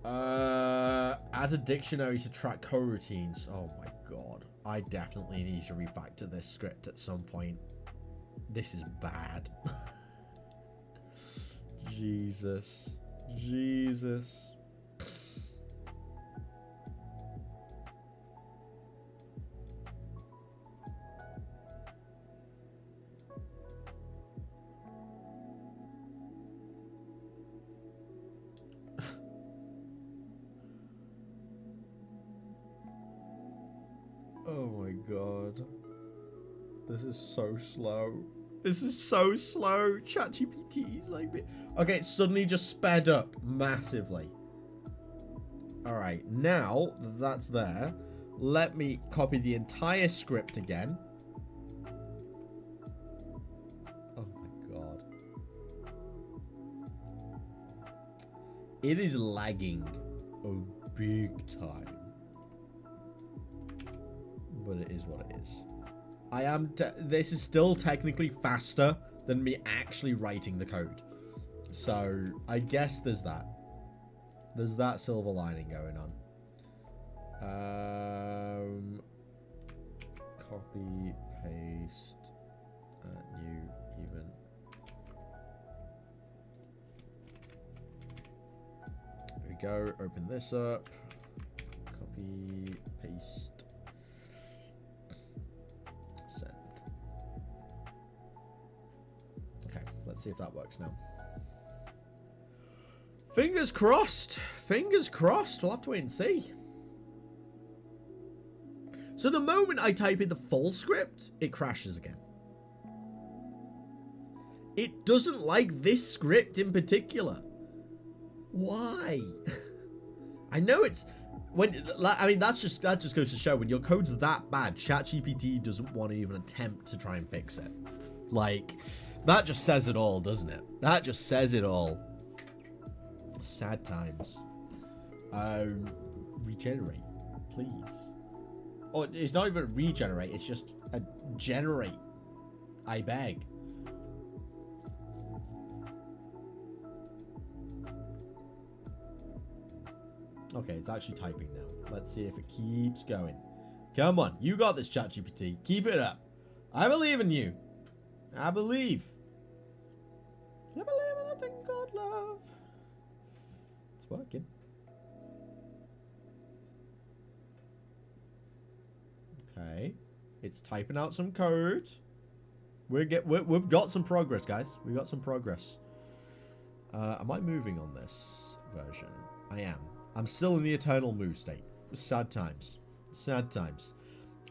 Add a dictionary to track coroutines. Oh my god. I definitely need to refactor this script at some point. This is bad. Jesus. Jesus. Oh my god. This is so slow. This is so slow. ChatGPT is like... Okay, it suddenly just sped up massively. Alright, now that that's there, let me copy the entire script again. Oh my god. It is lagging a big time. But it is what it is. This is still technically faster than me actually writing the code. So, I guess there's that. There's that silver lining going on. Copy, paste, new, even. There we go. Open this up. Copy, paste. Send. Okay, let's see if that works now. Fingers crossed. Fingers crossed. We'll have to wait and see. So the moment I type in the full script, it crashes again. It doesn't like this script in particular. Why? I know it's... I mean, that just goes to show when your code's that bad, ChatGPT doesn't want to even attempt to try and fix it. Like, that just says it all, doesn't it? That just says it all. Sad times. Regenerate, please. Oh, it's not even regenerate, it's just a generate. I beg. Okay, it's actually typing now. Let's see if it keeps going. Come on, you got this, ChatGPT. Keep it up. I believe in you. I believe. I believe in a thing called love. It's working. Okay, it's typing out some code. We've got some progress, guys. We've got some progress. Am I moving on this version? I am. I'm still in the eternal move state. Sad times. Sad times.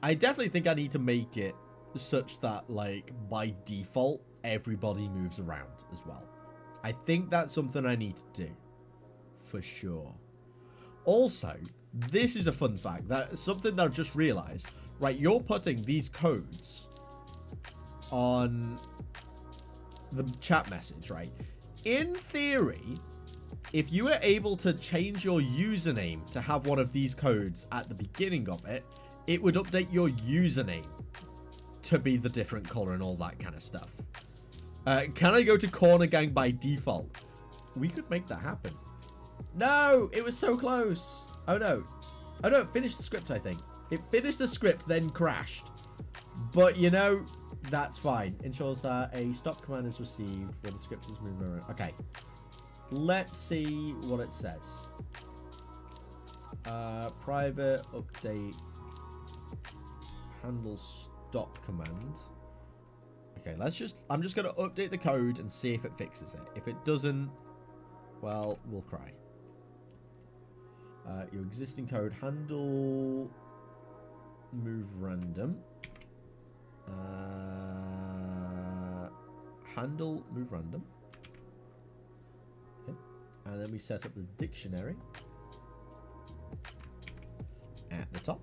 I definitely think I need to make it such that, like, by default, everybody moves around as well. I think that's something I need to do. For sure. Also, this is a fun fact. That's something that I've just realized. Right, you're putting these codes on the chat message, right? In theory... if you were able to change your username to have one of these codes at the beginning of it, it would update your username to be the different color and all that kind of stuff. Can I go to Corner Gang by default? We could make that happen. No, it was so close. Oh no. Oh no, it finished the script, I think. It finished the script, then crashed. But, you know, that's fine. Ensures that a stop command is received when the script is moving around. Okay. Let's see what it says. Private update handle stop command. Okay, I'm just going to update the code and see if it fixes it. If it doesn't, well, we'll cry. Your existing code, handle move random. Handle move random. Okay. And then we set up the dictionary at the top.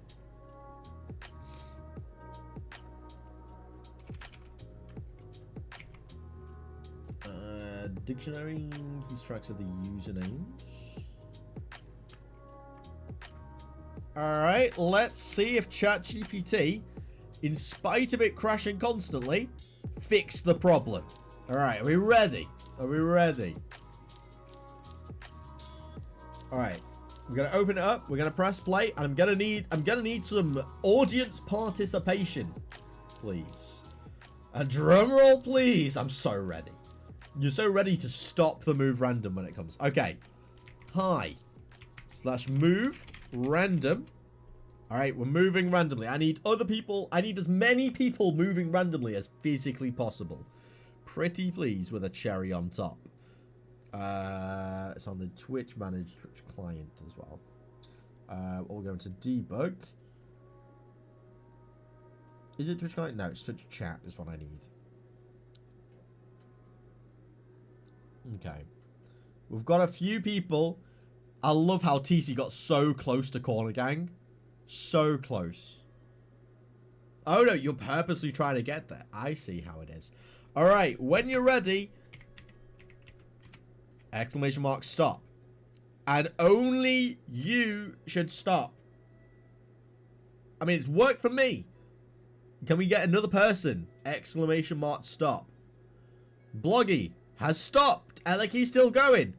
Dictionary keeps tracks of the usernames. Alright, let's see if ChatGPT, in spite of it crashing constantly, fixed the problem. Alright, are we ready? Are we ready? Alright. We're gonna open it up, we're gonna press play, and I'm gonna need some audience participation. Please. A drum roll, please. I'm so ready. You're so ready to stop the move random when it comes. Okay. Hi. / move random. Alright, we're moving randomly. I need other people. I need as many people moving randomly as physically possible. Pretty please with a cherry on top. It's on the Twitch managed Twitch client as well. We'll go into debug. Is it Twitch client? No, it's Twitch chat is what I need. Okay. We've got a few people. I love how TC got so close to Corner Gang. So close. Oh no, you're purposely trying to get there. I see how it is. Alright, when you're ready, exclamation mark stop. And only you should stop. I mean, it's worked for me. Can we get another person? Exclamation mark stop. Bloggy has stopped. And like he's still going.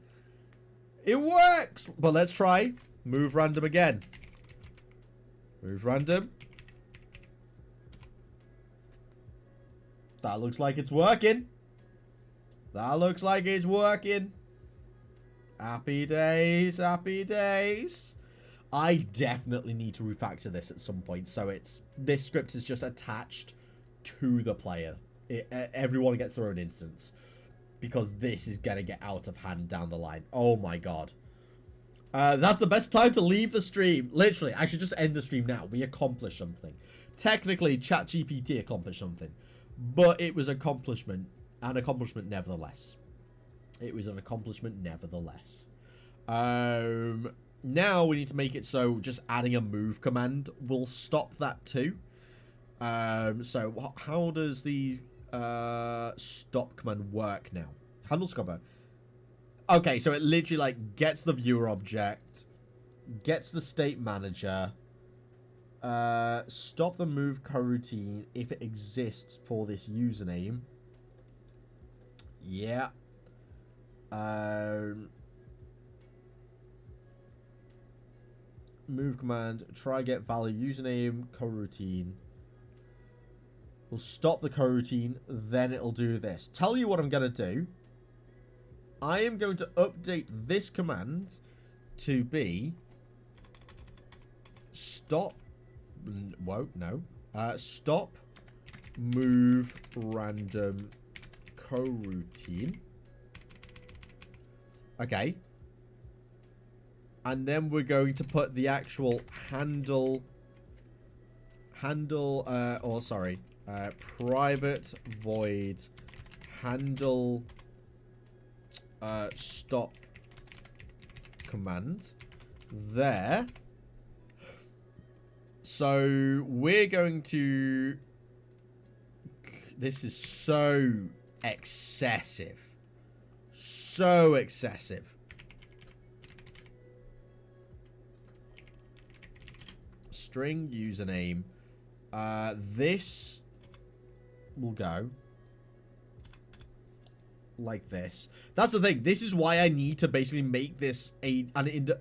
It works. But let's try. Move random again. Move random. That looks like it's working. That looks like it's working. Happy days. Happy days. I definitely need to refactor this at some point. So this script is just attached to the player. Everyone gets their own instance. Because this is going to get out of hand down the line. Oh my god. That's the best time to leave the stream. Literally, I should just end the stream now. We accomplished something. Technically, ChatGPT accomplished something. But it was an accomplishment nevertheless. It was an accomplishment nevertheless. Now we need to make it so just adding a move command will stop that too. So how does the stop command work now? Handle stopper. Okay, so it literally like gets the viewer object, gets the state manager, stop the move coroutine if it exists for this username. Yeah. Move command, try get value username coroutine. We'll stop the coroutine, then it'll do this. Tell you what I'm going to do. I am going to update this command to be stop. Whoa, no. Stop move random coroutine. Okay. And then we're going to put the actual private void handle stop command there. So we're going to, this is so excessive. So excessive. String username. This will go like this. That's the thing. This is why I need to basically make this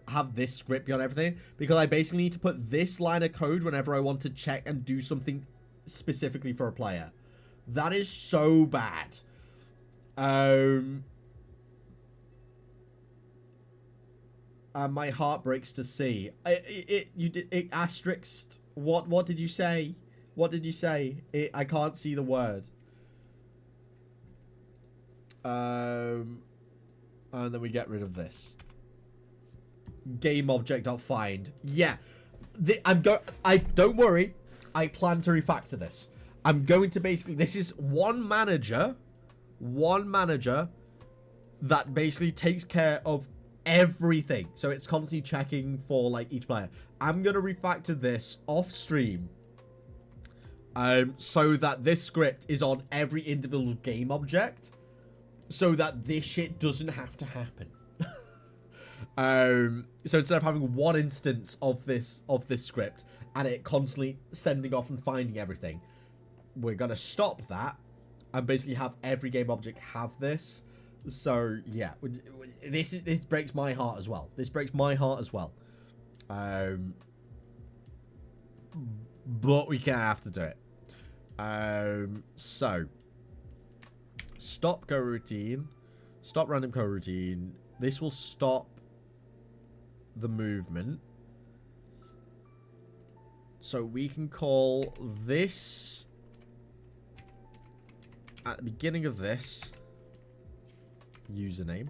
have this script beyond everything, because I basically need to put this line of code whenever I want to check and do something specifically for a player. That is so bad. And my heart breaks to see. It asterisked. What did you say? What did you say? I can't see the word. And then we get rid of this. Game object.find. Yeah. Don't worry. I plan to refactor this. I'm going to basically... This is one manager that basically takes care of everything. So it's constantly checking for like each player. I'm going to refactor this off stream. So that this script is on every individual game object. So that this shit doesn't have to happen. So instead of having one instance of this script and it constantly sending off and finding everything, we're gonna stop that and basically have every game object have this. So yeah, this breaks my heart as well. This breaks my heart as well. But we kind of have to do it. So stop coroutine, stop random coroutine. This will stop the movement. So we can call this at the beginning of this username.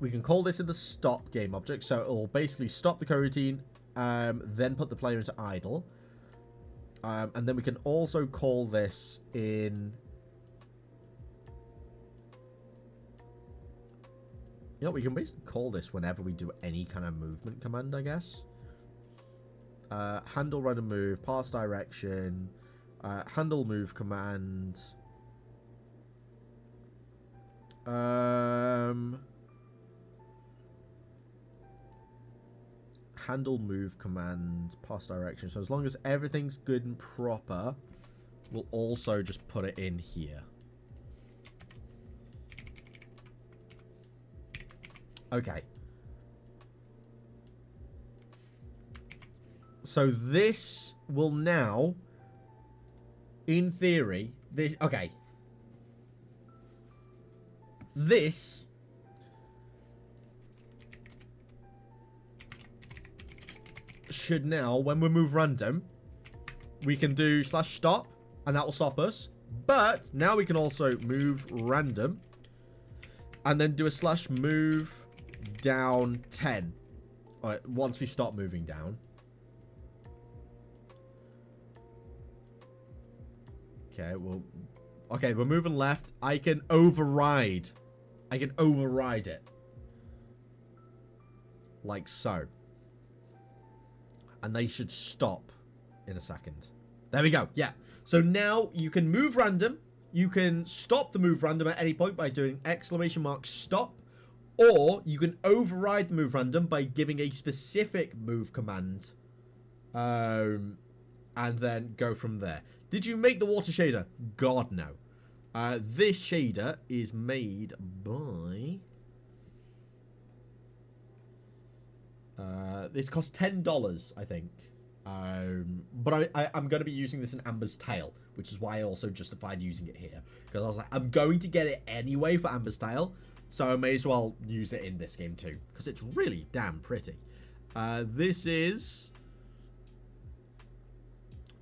We can call this in the stop game object. So it will basically stop the coroutine, then put the player into idle. And then we can also call this in... You know, we can basically call this whenever we do any kind of movement command, I guess. Handle random move, pass direction, handle move command. Handle move command, pass direction. So as long as everything's good and proper, we'll also just put it in here. Okay. So this will now, in theory, this... Okay. This... should now, when we move random, we can do /stop, and that will stop us. But now we can also move random, and then do a /move down 10. Alright, once we stop moving down. Okay, well... Okay, we're moving left. I can override. I can override it. Like so. And they should stop in a second. There we go. Yeah. So now you can move random. You can stop the move random at any point by doing !stop. Or you can override the move random by giving a specific move command. And then go from there. Did you make the water shader? God, no. This shader is made by... this costs $10, I think. But I'm going to be using this in Amber's Tale, which is why I also justified using it here. Because I was like, I'm going to get it anyway for Amber's Tale, so I may as well use it in this game too. Because it's really damn pretty. This is...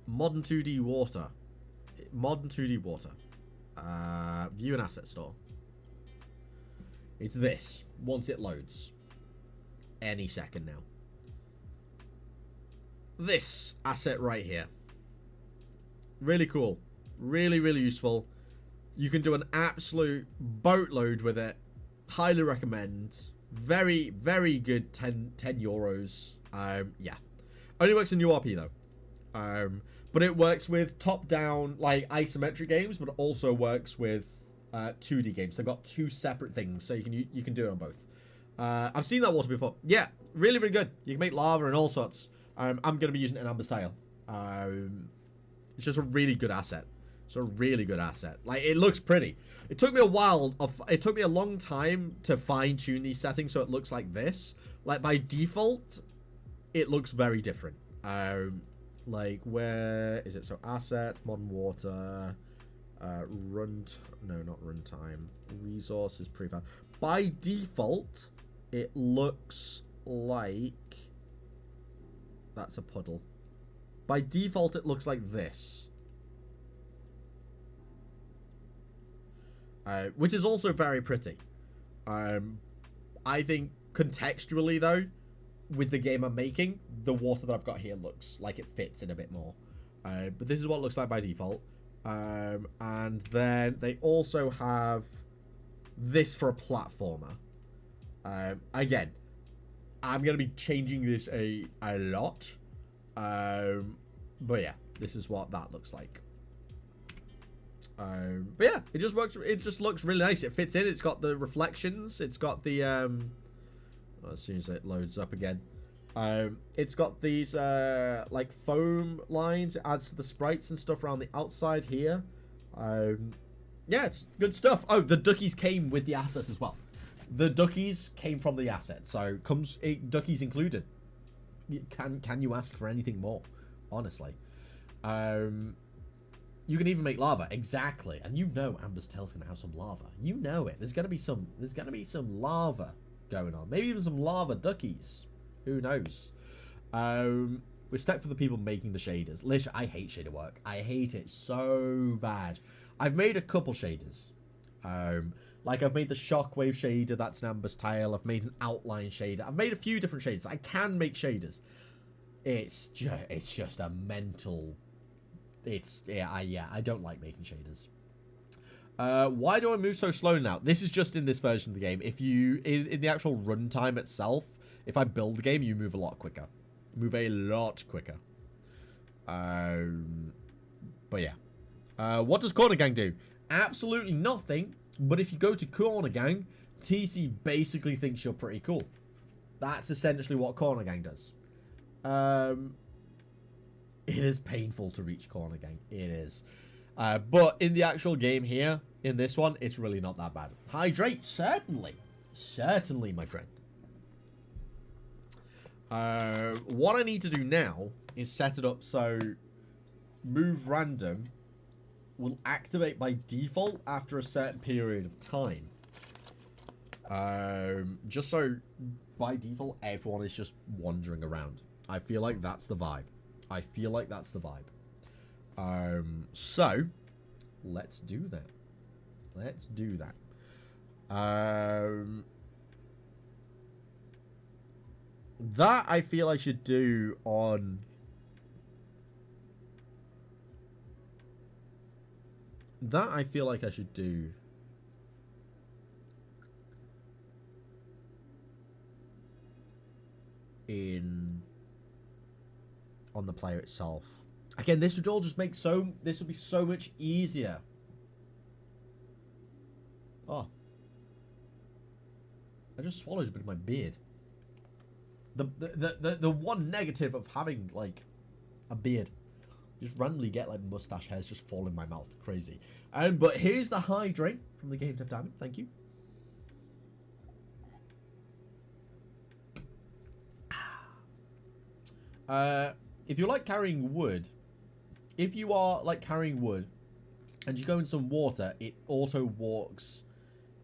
Modern 2D Water. Modern 2D Water. View an asset store. It's this, once it loads. Any second now. This asset right here. Really cool. Really, really useful. You can do an absolute boatload with it. Highly recommend. Very, very good 10 euros. Yeah. Only works in URP though. But it works with top-down, like, isometric games, but it also works with 2D games. They've got two separate things, so you can do it on both. I've seen that water before. Yeah, really, really good. You can make lava and all sorts. I'm going to be using it in Amber's Tale. It's just a really good asset. It's a really good asset. Like, it looks pretty. It took me a while. It took me a long time to fine-tune these settings so it looks like this. Like, by default, it looks very different. Like, where is it? So, asset, modern water, no, not runtime, resources, prefab. By default, it looks like... That's a puddle. By default, it looks like this. which is also very pretty. I think contextually, though, with the game I'm making, the water that I've got here looks like it fits in a bit more. But this is what it looks like by default. And then they also have this for a platformer. Again, I'm going to be changing this a lot. But yeah, this is what that looks like. But yeah, it just works. It just looks really nice. It fits in. It's got the reflections. It's got the well, as soon as it loads up again, it's got these like foam lines. It adds to the sprites and stuff around the outside here. Yeah, it's good stuff. Oh, the duckies came with the asset as well. The duckies came from the asset, so duckies included. Can you ask for anything more? Honestly. You can even make lava, exactly, and you know Amber's Tale's gonna have some lava. You know it. There's gonna be some lava going on. Maybe even some lava duckies. Who knows? We're stuck for the people making the shaders. Literally, I hate shader work. I hate it so bad. I've made a couple shaders. Like I've made the shockwave shader. That's an Amber's Tale. I've made an outline shader. I've made a few different shaders. I can make shaders. It's just a mental. I don't like making shaders. Why do I move so slow now? This is just in this version of the game. If you in the actual runtime itself, if I build the game, you move a lot quicker. Move a lot quicker. But yeah. What does Corner Gang do? Absolutely nothing. But if you go to Corner Gang, TC basically thinks you're pretty cool. That's essentially what Corner Gang does. It is painful to reach Corner Gang. It is. But in the actual game here, in this one, it's really not that bad. Hydrate, certainly. Certainly, my friend. What I need to do now is set it up so move random will activate by default after a certain period of time. Just so by default, everyone is just wandering around. I feel like that's the vibe. So let's do that. That I feel I should do on. That I feel like I should do. On the player itself. Again, this would all just make this would be so much easier. Oh. I just swallowed a bit of my beard. The one negative of having like a beard. Just randomly get like mustache hairs just fall in my mouth. Crazy. But here's the hydrate from the GameDev Diamond. Thank you. If you like carrying wood, if you are like carrying wood and you go in some water, it also walks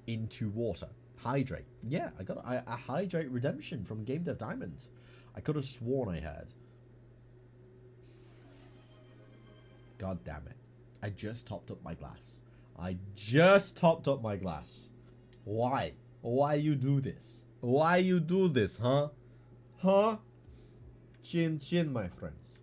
into water. Hydrate. Yeah, I got a hydrate redemption from GameDev Diamond. I could have sworn I had. God damn it. I just topped up my glass. Why? Why you do this? Why you do this, huh? Huh? Chin chin, my friends.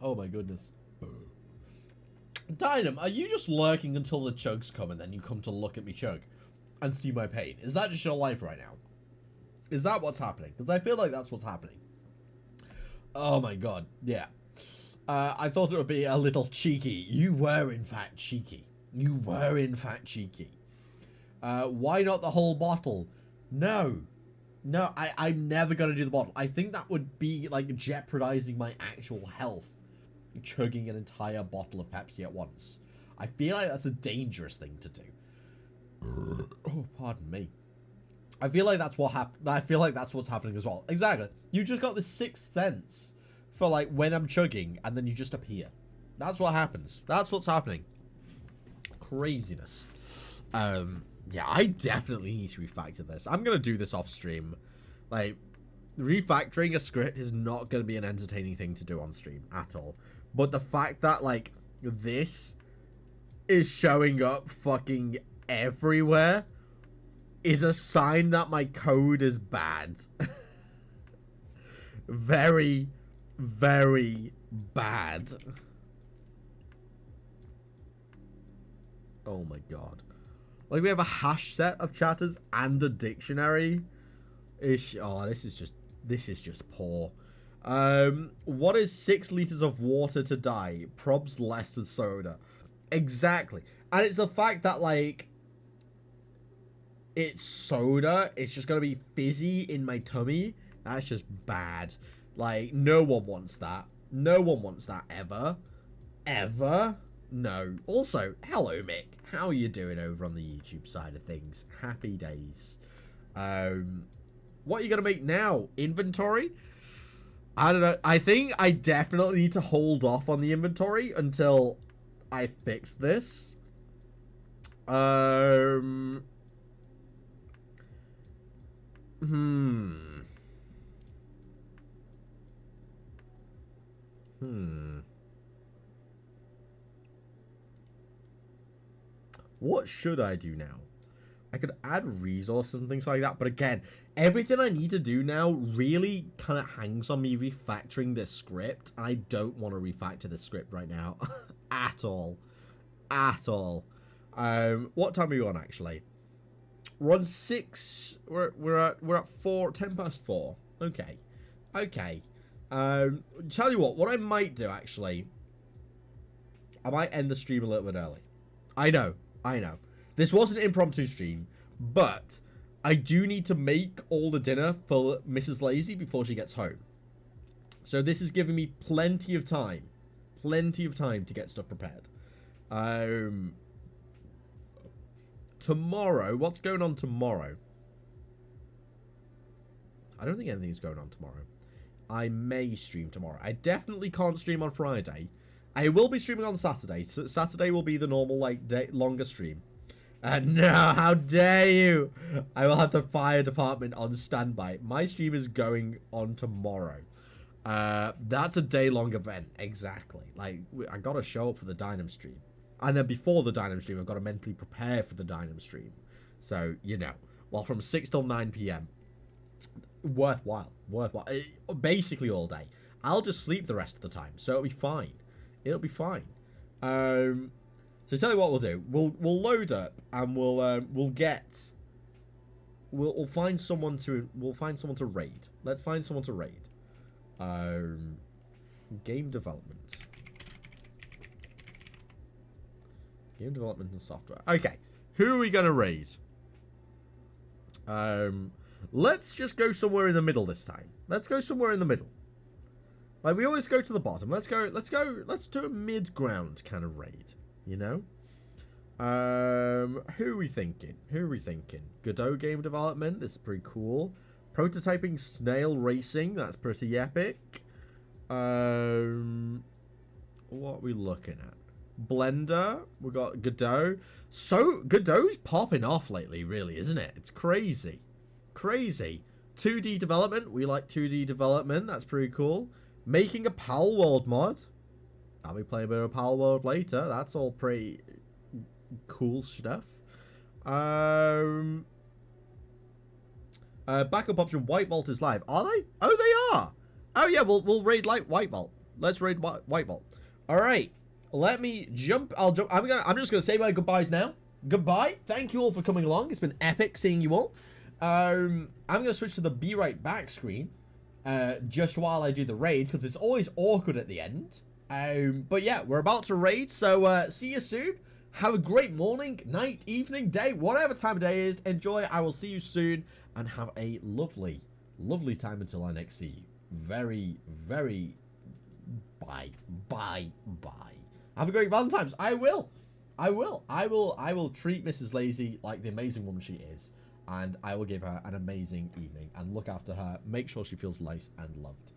Oh my goodness. Dynam, are you just lurking until the chugs come and then you come to look at me chug and see my pain? Is that just your life right now? Is that what's happening? Because I feel like that's what's happening. Oh my god, yeah. I thought it would be a little cheeky. You were in fact cheeky. Why not the whole bottle? No, I'm never going to do the bottle. I think that would be like jeopardizing my actual health. Chugging an entire bottle of Pepsi at once. I feel like that's a dangerous thing to do. Oh, pardon me. I feel like that's what happened. I feel like that's what's happening as well. Exactly. You just got the sixth sense for like when I'm chugging and then you just appear. That's what happens. That's what's happening. Craziness. Yeah, I definitely need to refactor this. I'm gonna do this off stream. Like, refactoring a script is not gonna be an entertaining thing to do on stream at all. But the fact that, like, this is showing up fucking everywhere is a sign that my code is bad. Very, very bad. Oh my god. Like, we have a hash set of chatters and a dictionary. Oh, this is just poor. What is 6 liters of water to die? Probs less with soda. Exactly. And it's the fact that, like, it's soda. It's just gonna be fizzy in my tummy. That's just bad. Like, no one wants that. No one wants that ever. Ever. No. Also, hello, Mick. How are you doing over on the YouTube side of things? Happy days. What are you gonna make now? Inventory? I don't know. I think I definitely need to hold off on the inventory until I fix this. What should I do now? I could add resources and things like that, but again, everything I need to do now really kind of hangs on me refactoring this script, and I don't want to refactor this script right now. At all. At all. What time are we on, actually? We're on 6. We're at 4, 10 past 4. Okay. Okay. Tell you what I might do, actually. I might end the stream a little bit early. I know. This was an impromptu stream, but I do need to make all the dinner for Mrs. Lazy before she gets home. So this is giving me plenty of time to get stuff prepared. Tomorrow, what's going on tomorrow? I don't think anything's going on tomorrow. I may stream tomorrow. I definitely can't stream on Friday. I will be streaming on Saturday. So Saturday will be the normal, like, longer stream. No, how dare you! I will have the fire department on standby. My stream is going on tomorrow. That's a day-long event, exactly. Like, I gotta show up for the Dynam stream. And then before the Dynam stream, I've got to mentally prepare for the Dynam stream. So, you know, well, from 6 till 9 p.m. Worthwhile. Basically all day. I'll just sleep the rest of the time, so it'll be fine. It'll be fine. So tell you what we'll do. We'll load up and we'll find someone to raid. Let's find someone to raid. Game development. Game development and software. Okay. Who are we gonna raid? Let's just go somewhere in the middle this time. Let's go somewhere in the middle. Like, we always go to the bottom. Let's do a mid-ground kind of raid, you know? Who are we thinking? Godot game development, this is pretty cool. Prototyping snail racing, that's pretty epic. What are we looking at? Blender, we got Godot. So, Godot's popping off lately, really, isn't it? It's crazy. Crazy. 2D development, we like 2D development, that's pretty cool. Making a Pal World mod. I'll be playing a bit of Pal World later. That's all pretty cool stuff. Backup option, White Vault is live. Are they? Oh, they are. Oh yeah, we'll raid White Vault. Let's raid White Vault. All right. Let me jump. I'll jump. I'm just gonna say my goodbyes now. Goodbye. Thank you all for coming along. It's been epic seeing you all. I'm gonna switch to the Be Right Back screen. Just while I do the raid, because it's always awkward at the end. But yeah, we're about to raid, so see you soon. Have a great morning, night, evening, day, whatever time of day is. Enjoy. I will see you soon, and have a lovely, lovely time until I next see you. Very, very bye. Have a great Valentine's. I will treat Mrs. Lazy like the amazing woman she is. And I will give her an amazing evening and look after her. Make sure she feels nice and loved.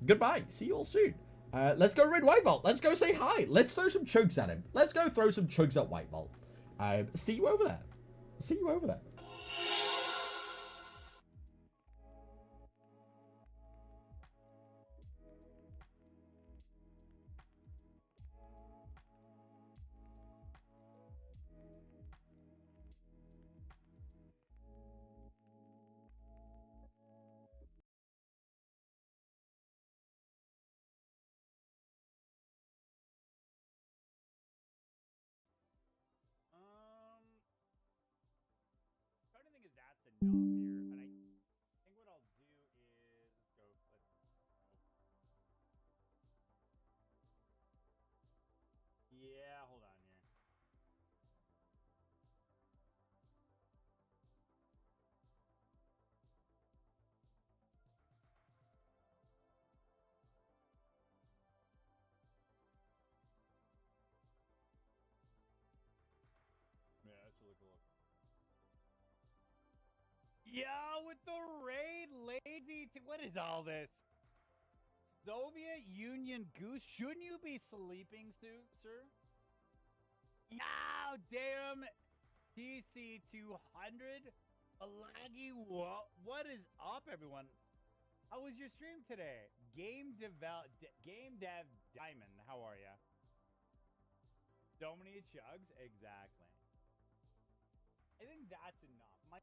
Goodbye. See you all soon. Let's go raid White Vault. Let's go say hi. Let's throw some chugs at him. Let's go throw some chugs at White Vault. See you over there. See you over there. Trying to think if that's enough here, and I think what I'll do is let's go. Yeah, hold on here. Yeah, that should look a look. Yeah, with the raid, lazy. What is all this? Soviet Union goose? Shouldn't you be sleeping, sir? Yeah, damn. TC 200. Alagi, what is up, everyone? How was your stream today? GameDev Diamond. How are ya? So many chugs, exactly. I think that's enough. My